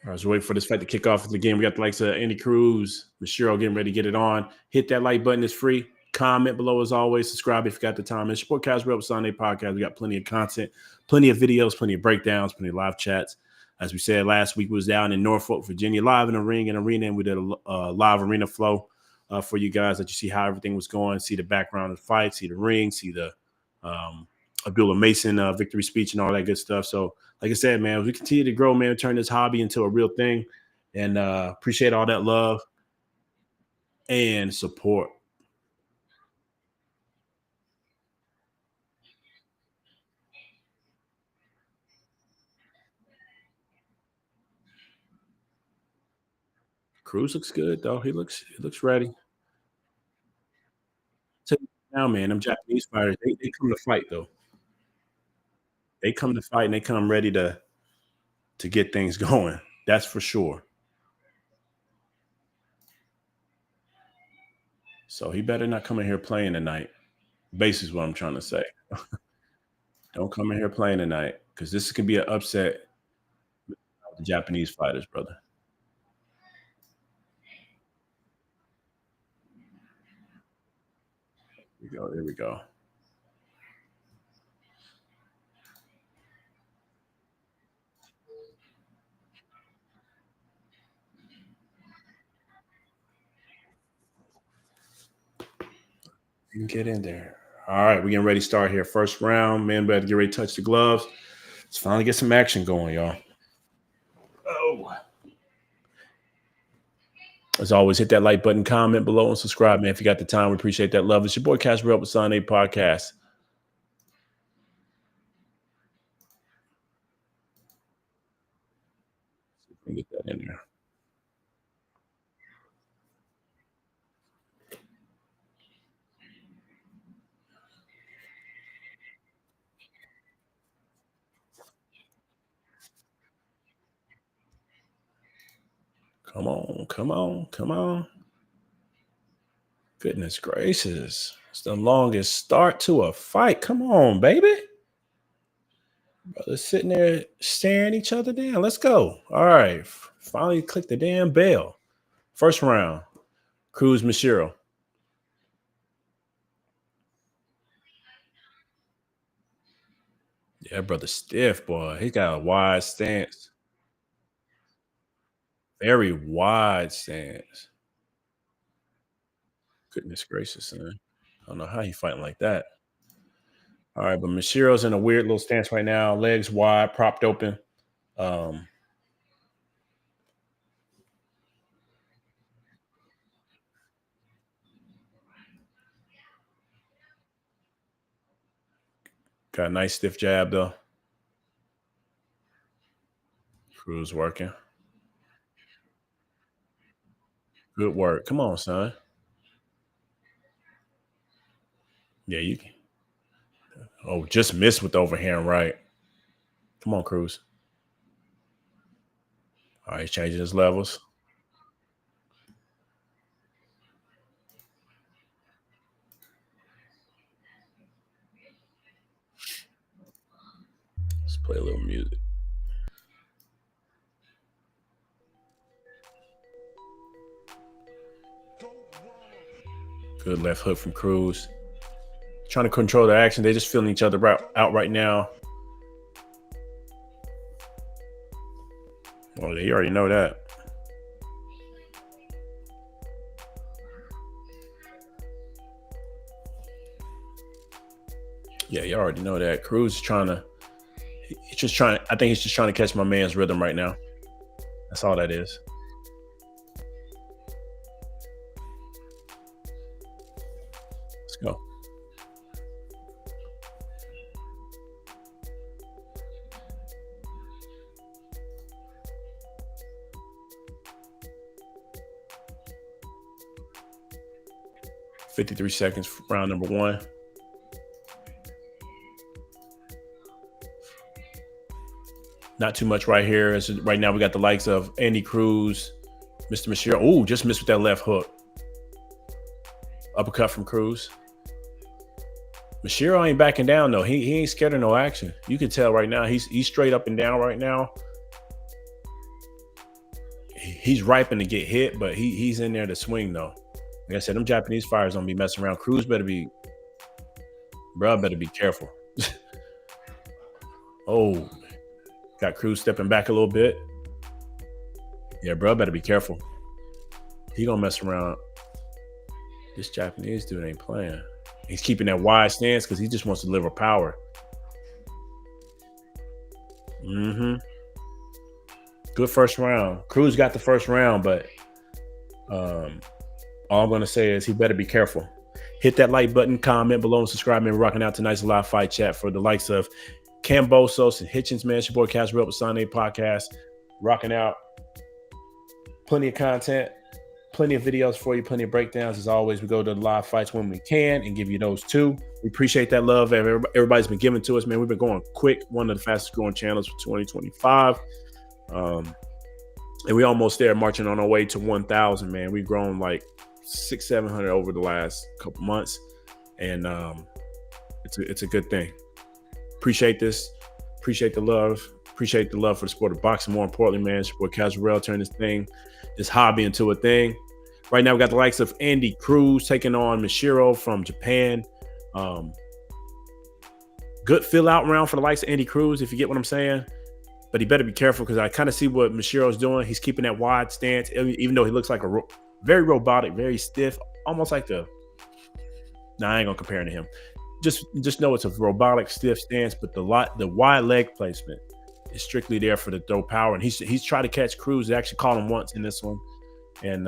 All right, so wait for this fight to kick off again. We got the likes of Andy Cruz, Michelle getting ready to get it on. Hit that like button; it's free. Comment below as always. Subscribe if you got the time. It's your podcast, Rebel Sunday podcast. We got plenty of content, plenty of videos, plenty of breakdowns, plenty of live chats. As we said last week, we was down in Norfolk, Virginia, live in a ring and arena, and we did a live arena flow for you guys that you see how everything was going, see the background of the fight, see the ring, see the um, Abdullah Mason victory speech and all that good stuff. So, like I said, man, we continue to grow, man, turn this hobby into a real thing, and appreciate all that love and support. Cruz looks good though. He looks ready. So now, man, them Japanese fighters, they come to fight though. They come to fight and they come ready to get things going. That's for sure. So he better not come in here playing tonight. Basically, is what I'm trying to say. Don't come in here playing tonight because this could be an upset of the Japanese fighters, brother. Here we go. Here we go. You can get in there. All right, we're getting ready to start here. First round, man, better get ready to touch the gloves. Let's finally get some action going, y'all. Oh. As always, hit that like button, comment below, and subscribe, man. If you got the time, we appreciate that love. It's your boy Cash Real with Sunday Podcast. Get that in there. Come on, come on, come on. Goodness gracious. It's the longest start to a fight. Come on, baby. Brothers sitting there staring each other down. Let's go. All right. Finally click the damn bell. First round. Cruz Machiro. Yeah, brother stiff, boy. He got a wide stance. Very wide stance. Goodness gracious, man. I don't know how he fighting like that. All right, but Machiro's in a weird little stance right now. Legs wide, propped open. Um, got a nice stiff jab though. Cruz working. Good work. Come on, son. Yeah, you can. Oh, just missed with the overhand right. Come on, Cruz. All right, he's changing his levels. Let's play a little music. Good left hook from Cruz. Trying to control the action. They're just feeling each other out right now. Well, you already know that. Yeah, you already know that. Cruz is trying to. He's just trying. I think he's just trying to catch my man's rhythm right now. That's all that is. Let's go. $53 seconds for round number one. Not too much right here. Right now we got the likes of Andy Cruz, Mr. Machiro. Oh, just missed with that left hook. Uppercut from Cruz. Machiro ain't backing down though. He ain't scared of no action. You can tell right now. He's straight up and down right now. He's ripe to get hit, but he's in there to swing though. Like I said, them Japanese fighters don't be messing around. Cruz better be careful. Oh, got Cruz stepping back a little bit. Yeah, bro, better be careful. He gonna mess around. This Japanese dude ain't playing. He's keeping that wide stance because he just wants to deliver power. Mm-hmm. Good first round. Cruz got the first round, but all I'm going to say is he better be careful. Hit that like button, comment below, and subscribe. Man, we're rocking out tonight's live fight chat for the likes of Kambosos and Hitchins, man. It's your boy Cash Real with Sunday Podcast. Rocking out. Plenty of content. plenty of videos for you, plenty of breakdowns. As always, we go to the live fights when we can and give you those too. We appreciate that love everybody's been giving to us, man. We've been going quick, one of the fastest growing channels for 2025. And we almost there, marching on our way to 1,000, man. We've grown like 600-700 over the last couple months, and it's a good thing. Appreciate this. Appreciate the love. Appreciate the love for the sport of boxing. More importantly, man, support Casarel, turn this hobby into a thing. Right now, we got the likes of Andy Cruz taking on Mishiro from Japan. Good fill out round for the likes of Andy Cruz, if you get what I'm saying. But he better be careful, because I kind of see what Mishiro's doing. He's keeping that wide stance, even though he looks like very robotic, very stiff, almost like I ain't gonna compare him to him. Just know it's a robotic, stiff stance, but the wide leg placement is strictly there for the throw power. And he's tried to catch Cruz. They actually caught him once in this one, and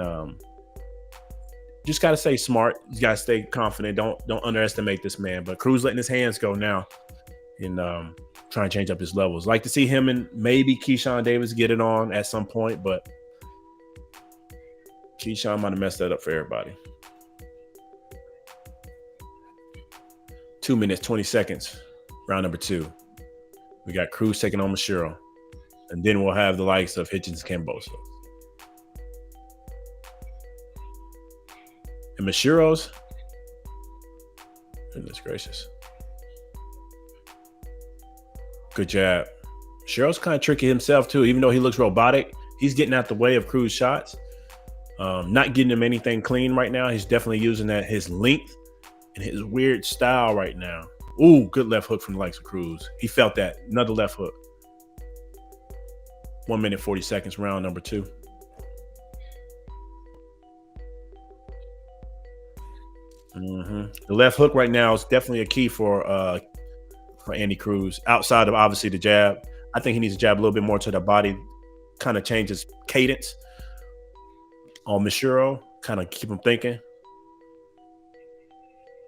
just gotta stay smart. You gotta stay confident. Don't underestimate this man. But Cruz letting his hands go now, and trying to change up his levels. Like to see him and maybe Keyshawn Davis get it on at some point, but Keyshawn might have messed that up for everybody. 2 minutes, 20 seconds, round number 2. We got Cruz taking on Mishiro. And then we'll have the likes of Hitchins and Kambosos. And Mishiro's, goodness gracious. Good jab. Mishiro's kind of tricky himself too. Even though he looks robotic, he's getting out the way of Cruz shots. Not getting him anything clean right now. He's definitely using his length and his weird style right now. Ooh, good left hook from the likes of Cruz. He felt that. Another left hook. 1 minute, 40 seconds, round number 2. The left hook right now is definitely a key for Andy Cruz. Outside of obviously the jab, I think he needs to jab a little bit more to the body, kind of change his cadence on Mishiro, kind of keep him thinking.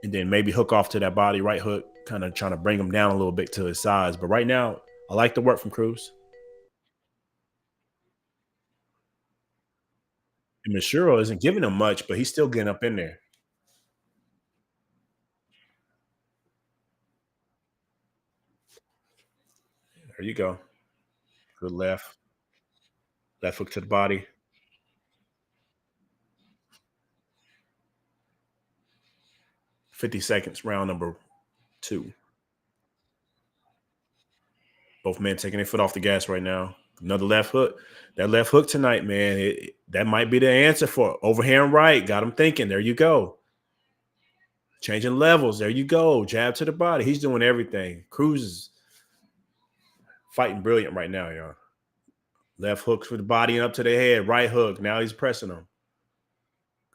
And then maybe hook off to that body, right hook, kind of trying to bring him down a little bit to his size. But right now, I like the work from Cruz. And Mishiro isn't giving him much, but he's still getting up in there. There you go. Good left. Left hook to the body. 50 seconds, round number 2. Both men taking their foot off the gas right now. Another left hook. That left hook tonight, man, that might be the answer for overhand right. Got him thinking. There you go. Changing levels. There you go. Jab to the body. He's doing everything. Cruz is fighting brilliant right now, y'all. Left hooks for the body and up to the head. Right hook. Now he's pressing him.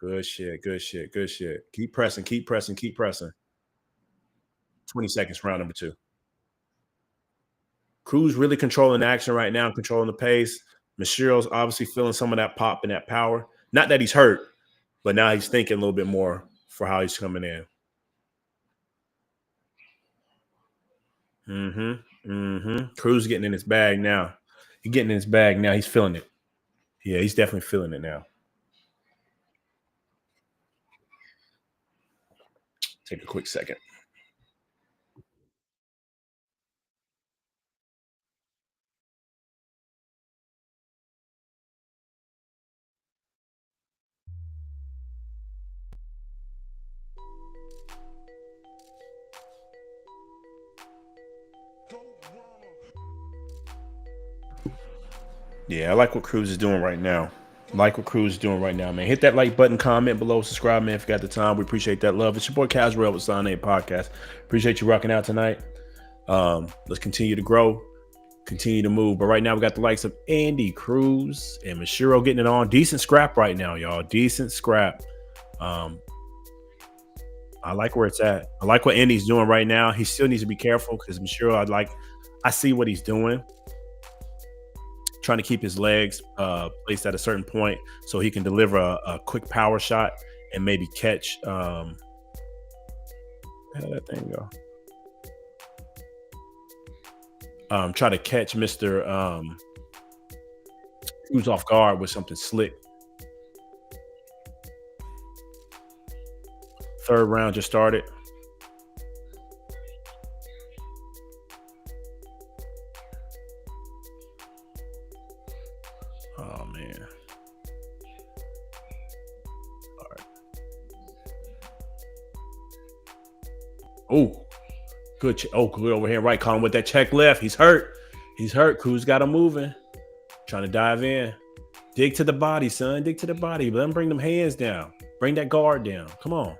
Good shit. Good shit. Good shit. Keep pressing. Keep pressing. Keep pressing. 20 seconds, round number 2. Cruz really controlling the action right now, controlling the pace. Mishiro's obviously feeling some of that pop and that power. Not that he's hurt, but now he's thinking a little bit more for how he's coming in. Cruz getting in his bag now. He's getting in his bag now. He's feeling it. Yeah, he's definitely feeling it now. Take a quick second. Yeah, I like what Cruz is doing right now. Like what Cruz is doing right now, man. Hit that like button, comment below, subscribe, man, if you got the time. We appreciate that love. It's your boy Casarel with Sign 8 Podcast. Appreciate you rocking out tonight. Let's continue to grow, continue to move. But right now, we got the likes of Andy Cruz and Mishiro getting it on. Decent scrap right now, y'all. Decent scrap. I like where it's at. I like what Andy's doing right now. He still needs to be careful because Mishiro, I see what he's doing. Trying to keep his legs placed at a certain point so he can deliver a quick power shot and maybe catch. How did that thing go? Try to catch Mr. Cruz off guard with something slick. Third round just started. Oh man. All right. Oh, good. Good overhand right. Caught him with that check left. He's hurt. He's hurt. Cruz got him moving. Trying to dive in. Dig to the body, son. Dig to the body. Let him bring them hands down. Bring that guard down. Come on.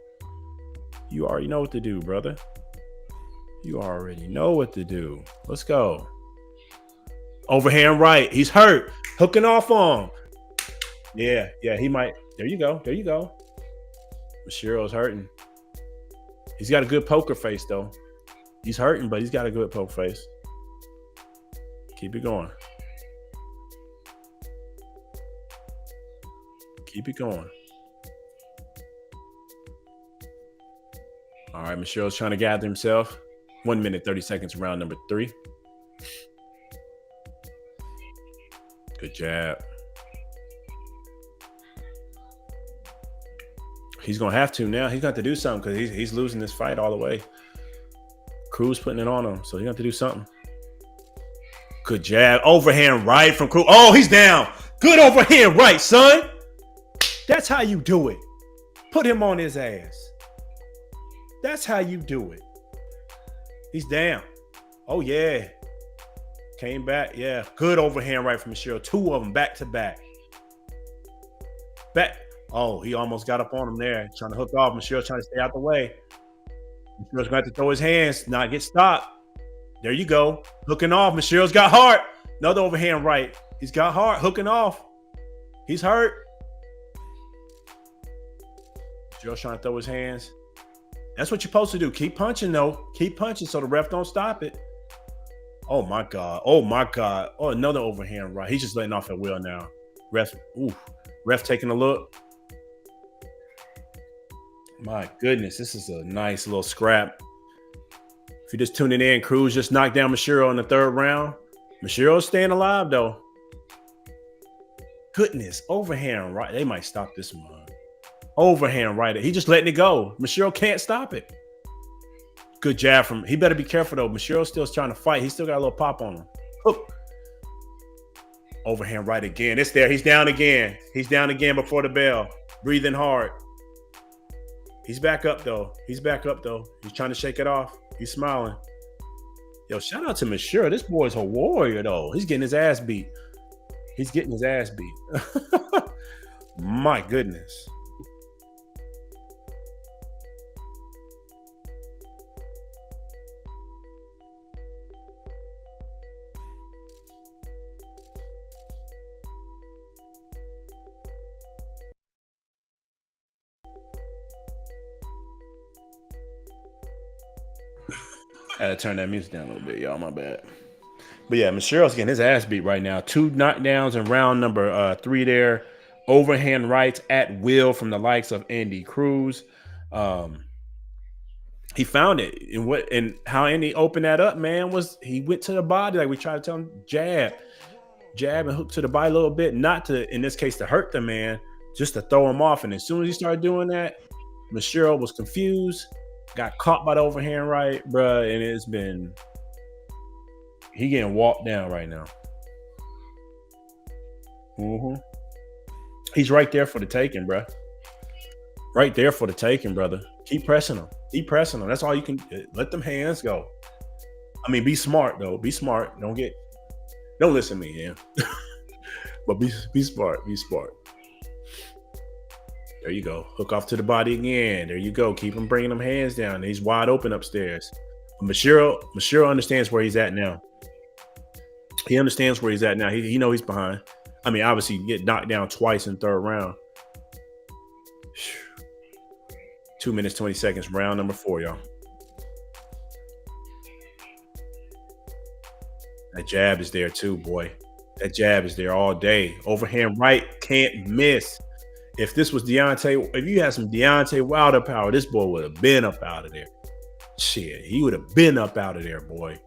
You already know what to do, brother. You already know what to do. Let's go. Overhand right. He's hurt. Hooking off on him. Yeah, he might. There you go. Mashiro's hurting. He's got a good poker face, though. He's hurting, but he's got a good poker face. Keep it going. Keep it going. All right, Mashiro's trying to gather himself. 1 minute, 30 seconds, round number 3. Good jab. He's going to have to now. He's got to do something because he's losing this fight all the way. Cruz putting it on him, so he's got to do something. Good jab. Overhand right from Cruz. Oh, he's down. Good overhand right, son. That's how you do it. Put him on his ass. That's how you do it. He's down. Oh, yeah. Came back. Yeah. Good overhand right from Mashiro. 2 of them back to back. Back. Oh, he almost got up on him there. Trying to hook off. Mashiro's trying to stay out the way. Mashiro's going to have to throw his hands, not get stopped. There you go. Hooking off. Mashiro's got heart. Another overhand right. He's got heart. Hooking off. He's hurt. Mashiro's trying to throw his hands. That's what you're supposed to do. Keep punching, though. Keep punching so the ref don't stop it. Oh, my God. Oh, my God. Oh, another overhand right. He's just letting off at will now. Ref taking a look. My goodness, this is a nice little scrap. If you're just tuning in, Cruz just knocked down Mashiro in the 3rd round. Mashiro's staying alive, though. Goodness, overhand right. They might stop this one. Overhand right. He just letting it go. Mashiro can't stop it. Good jab from him. He better be careful, though. Mashiro's still trying to fight. He still got a little pop on him. Hook. Overhand right again. It's there. He's down again. He's down again before the bell. Breathing hard. He's back up, though. He's trying to shake it off. He's smiling. Yo, shout out to Mashiro. This boy's a warrior, though. He's getting his ass beat. My goodness. I had to turn that music down a little bit, y'all. My bad. But yeah, Mashiro's getting his ass beat right now. 2 knockdowns in round number 3 there. Overhand rights at will from the likes of Andy Cruz. He found it. And how Andy opened that up, man, was he went to the body. Like we tried to tell him, jab and hook to the body a little bit. Not to, in this case, to hurt the man, just to throw him off. And as soon as he started doing that, Mashiro was confused. Got caught by the overhand right, bruh, and he getting walked down right now. He's right there for the taking, bruh. Right there for the taking, brother. Keep pressing him. That's all you can. Let them hands go. I mean, be smart, though. Be smart. Don't listen to me, man. But be smart. There you go. Hook off to the body again. There you go. Keep him bringing them hands down. He's wide open upstairs. But Mashiro understands where he's at now. He understands where he's at now. He knows he's behind. I mean, obviously, you get knocked down twice in 3rd round. 2 minutes, 20 seconds. Round number 4, y'all. That jab is there too, boy. That jab is there all day. Overhand right, can't miss. If this was if you had some Deontay Wilder power, this boy would have been up out of there. Shit, he would have been up out of there, boy.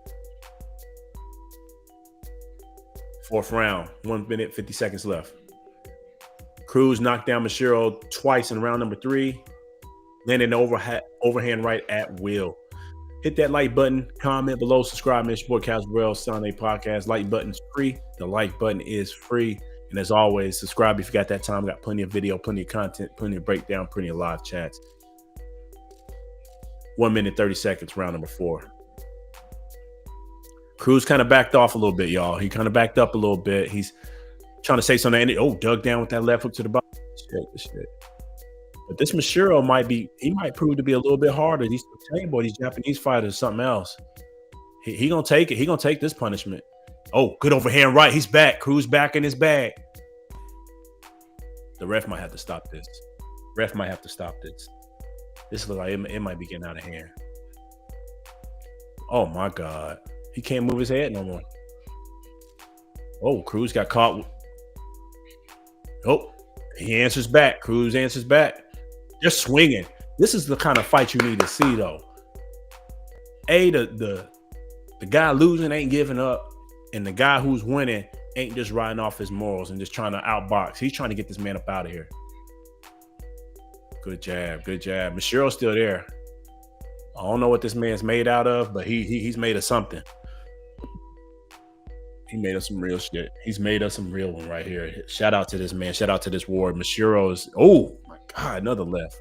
4th round, 1 minute, 50 seconds left. Cruz knocked down Mashiro twice in round number 3. landing overhand right at will. Hit that like button, comment below, subscribe. It's your boy Caswell, Sunday Podcast. Like button's free. The like button is free. And as always, subscribe if you got that time. We got plenty of video, plenty of content, plenty of breakdown, plenty of live chats. 1 minute, 30 seconds, round number 4. Cruz kind of backed off a little bit, y'all. He kind of backed up a little bit. He's trying to say something. Dug down with that left hook to the bottom. Shit. But this Mashiro might prove to be a little bit harder. These Japanese fighters, something else. He gonna take it. He gonna take this punishment. Oh, good overhand right. He's back. Cruz back in his bag. The ref might have to stop this. This looks like it might be getting out of hand. Oh my God. He can't move his head no more. Oh, Cruz got caught. Oh, he answers back. Cruz answers back. They're swinging. This is the kind of fight you need to see, though. The guy losing ain't giving up, and the guy who's winning ain't just riding off his morals and just trying to outbox. He's trying to get this man up out of here. Good jab. Mashiro's still there. I don't know what this man's made out of, but he's made of something. He made us some real shit. He's made us some real one right here. Shout out to this man. Shout out to this war. Mashiro's. Oh my God, another left.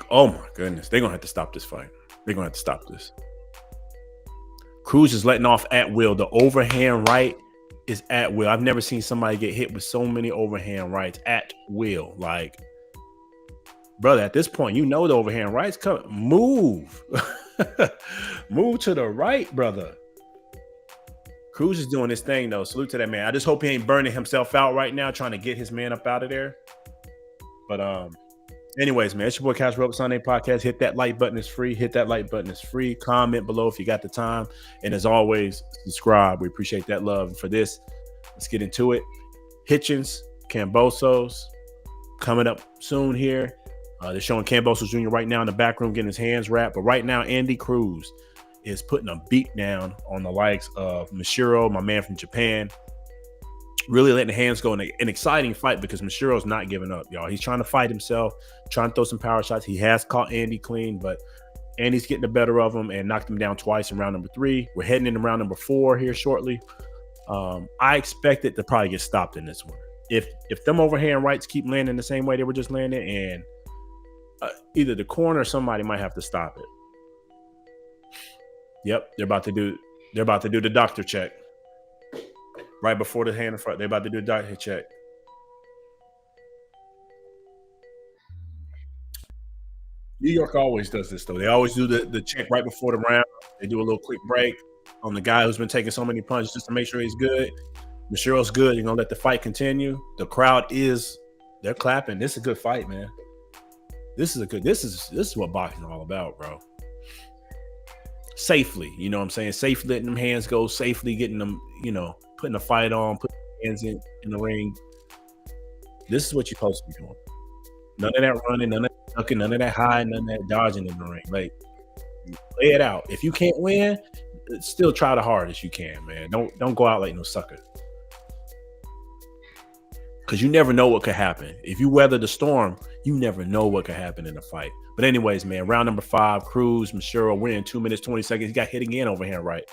Oh my goodness. They're gonna have to stop this fight. They're gonna have to stop this. Cruz is letting off at will. The overhand right is at will. I've never seen somebody get hit with so many overhand rights at will. Like, brother, at this point, you know the overhand rights come. Move. Move to the right, brother. Cruz is doing this thing, though. Salute to that man. I just hope he ain't burning himself out right now, trying to get his man up out of there. But anyways, man, it's your boy Cash Rope Sunday Podcast. Hit that like button. It's free. Comment below if you got the time. And as always, subscribe. We appreciate that love. And for this, let's get into it. Hitchins, Kambosos, coming up soon here. They're showing Kambosos Jr. right now in the back room getting his hands wrapped. But right now, Andy Cruz is putting a beat down on the likes of Mashiro, my man from Japan. Really letting the hands go in an exciting fight because Mashiro's not giving up, y'all. He's trying to fight himself, trying to throw some power shots. He has caught Andy clean, but Andy's getting the better of him and knocked him down twice in round number 3. We're heading into round number 4 here shortly. I expect it to probably get stopped in this one. If them overhand rights keep landing the same way they were just landing, and either the corner or somebody might have to stop it. Yep, they're about to do the doctor check. Right before the hand in front, they're about to do a doctor check. New York always does this, though. They always do the check right before the round. They do a little quick break on the guy who's been taking so many punches just to make sure he's good. Mashiro's good. You're going to let the fight continue. The crowd they're clapping. This is a good fight, man. This is what boxing is all about, bro. Safely, you know what I'm saying? Safely letting them hands go, safely getting them, putting the fight on, putting hands in the ring. This is what you're supposed to be doing. None of that running, none of that ducking, none of that hiding, none of that dodging in the ring. Like, lay it out. If you can't win, still try the hardest you can, man. Don't go out like no sucker. Because you never know what could happen. If you weather the storm, you never know what could happen in a fight. But anyways, man, round number 5, Cruz, Mashiro winning 2 minutes, 20 seconds. He got hit again overhand right.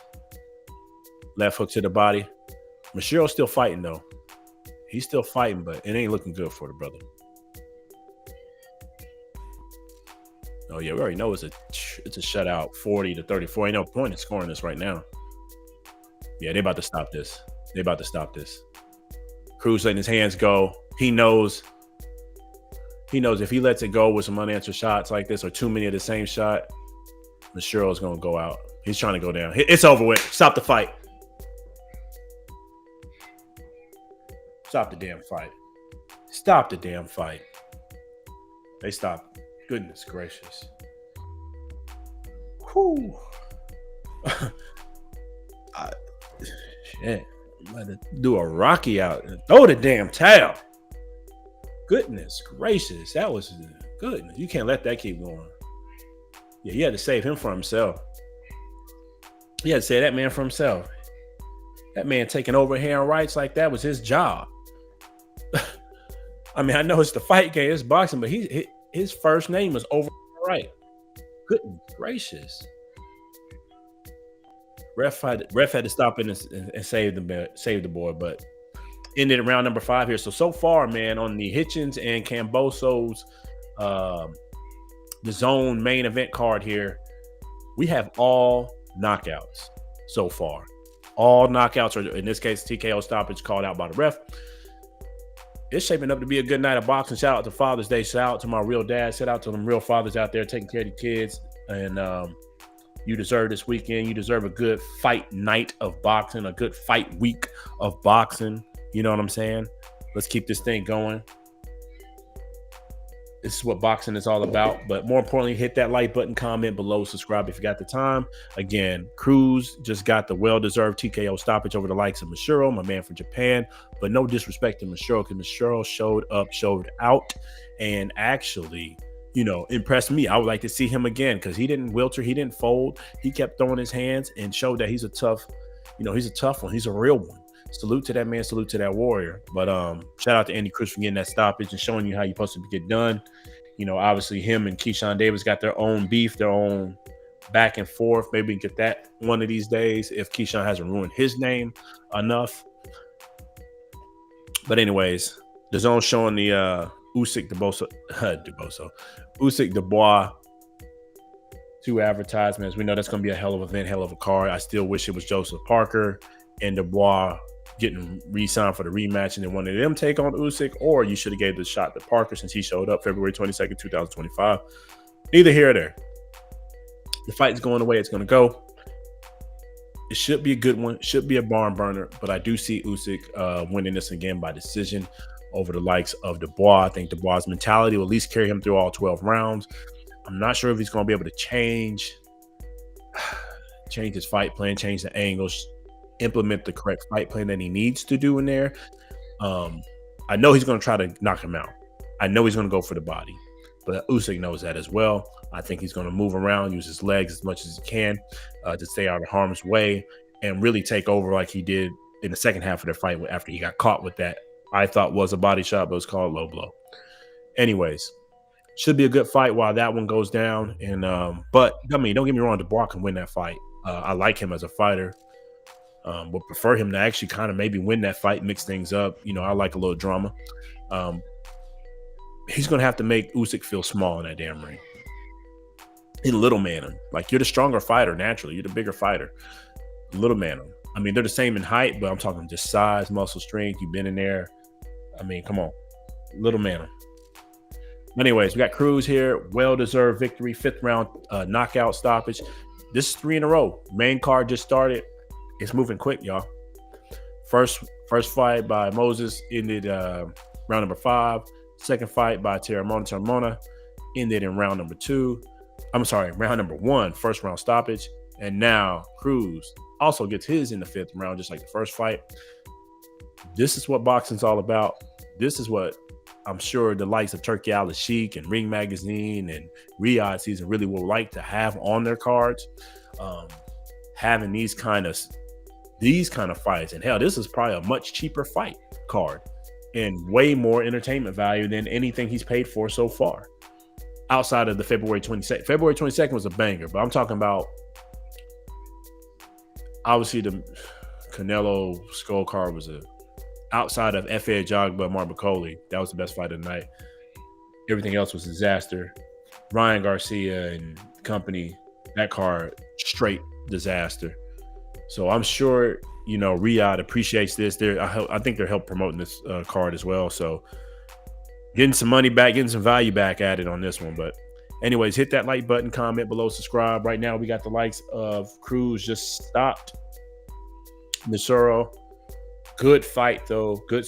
Left hook to the body. Mashiro's still fighting, though. He's still fighting, but it ain't looking good for the brother. Oh, yeah, we already know it's a shutout, 40-34. Ain't no point in scoring this right now. Yeah, they about to stop this. Cruz letting his hands go. He knows if he lets it go with some unanswered shots like this or too many of the same shot, Mashiro's going to go out. He's trying to go down. It's over with. Stop the fight. Stop the damn fight. They stopped. Goodness gracious. Whew. Shit. I'm about to do a Rocky out and throw the damn towel. Goodness gracious. That was good. You can't let that keep going. Yeah, he had to save him for himself. He had to save that man for himself. That man taking overhand rights like that was his job. I mean, I know it's the fight game, it's boxing, but his first name is over right. Goodness gracious. Ref had to stop it and save the boy, but ended in round number 5 here. So far, man, on the Hitchins and Kambosos, the zone main event card here, we have all knockouts so far. All knockouts, or in this case, TKO stoppage called out by the ref. It's shaping up to be a good night of boxing. Shout out to Father's Day. Shout out to my real dad. Shout out to them real fathers out there taking care of the kids. And you deserve this weekend. You deserve a good fight night of boxing, a good fight week of boxing. You know what I'm saying? Let's keep this thing going. This is what boxing is all about. But more importantly, hit that like button, comment below, subscribe if you got the time. Again, Cruz just got the well-deserved TKO stoppage over the likes of Mashiro, my man from Japan. But no disrespect to Mashiro, because Mashiro showed up, showed out, and actually, impressed me. I would like to see him again, because he didn't wilter, he didn't fold. He kept throwing his hands and showed that he's a tough one. He's a real one. Salute to that man. Salute to that warrior. But shout out to Andy Cruz for getting that stoppage and showing you how you're supposed to get done. Obviously him and Keyshawn Davis got their own beef, their own back and forth. Maybe we can get that one of these days if Keyshawn hasn't ruined his name enough. But anyways, the zone showing the Usyk Usyk Dubois 2 advertisements. We know that's going to be a hell of an event, hell of a card. I still wish it was Joseph Parker and Dubois getting re-signed for the rematch, and then one of them take on Usyk, or you should have gave the shot to Parker since he showed up February 22nd, 2025. Neither here or there. The fight's going the way it's going to go. It should be a good one. Should be a barn burner, but I do see Usyk winning this again by decision over the likes of Dubois. I think Dubois' mentality will at least carry him through all 12 rounds. I'm not sure if he's going to be able to change his fight plan, change the angles, implement the correct fight plan that he needs to do in there. I know he's going to try to knock him out. I know he's going to go for the body, but Usyk knows that as well. I think he's going to move around, use his legs as much as he can to stay out of harm's way and really take over like he did in the second half of the fight after he got caught with that I thought was a body shot, but it was called low blow. Anyways, should be a good fight while that one goes down. And but I mean, don't get me wrong, Dubois can win that fight. I like him as a fighter. Would prefer him to actually kind of maybe win that fight, mix things up. I like a little drama. He's going to have to make Usyk feel small in that damn ring. And little man him. Like, you're the stronger fighter naturally. You're the bigger fighter. Little man him. I mean, they're the same in height, but I'm talking just size, muscle strength. You've been in there. I mean, come on. Little man him. Anyways, we got Cruz here. Well-deserved victory. 5th round knockout stoppage. This is 3 in a row. Main card just started. It's moving quick, y'all. First fight by Moses ended round number 5. Second fight by Terramona ended in round number 2. Round number 1, first round stoppage. And now Cruz also gets his in the 5th round, just like the first fight. This is what boxing's all about. This is what I'm sure the likes of Turkey Al-Sheikh and Ring Magazine and Riyadh Season really would like to have on their cards. Having these kind of fights, and hell, this is probably a much cheaper fight card and way more entertainment value than anything he's paid for so far outside of the February 22nd. February 22nd was a banger, but I'm talking about obviously the Canelo Scorecard was outside of F.A. Jogba, Marbacoli. That was the best fight of the night. Everything else was a disaster. Ryan Garcia and company, that card, straight disaster. So I'm sure, Riyadh appreciates this. I think they're helping promoting this card as well. So getting some money back, getting some value back added on this one. But anyways, hit that like button, comment below, subscribe. Right now, we got the likes of Cruz just stopped. Missouro, good fight though. Good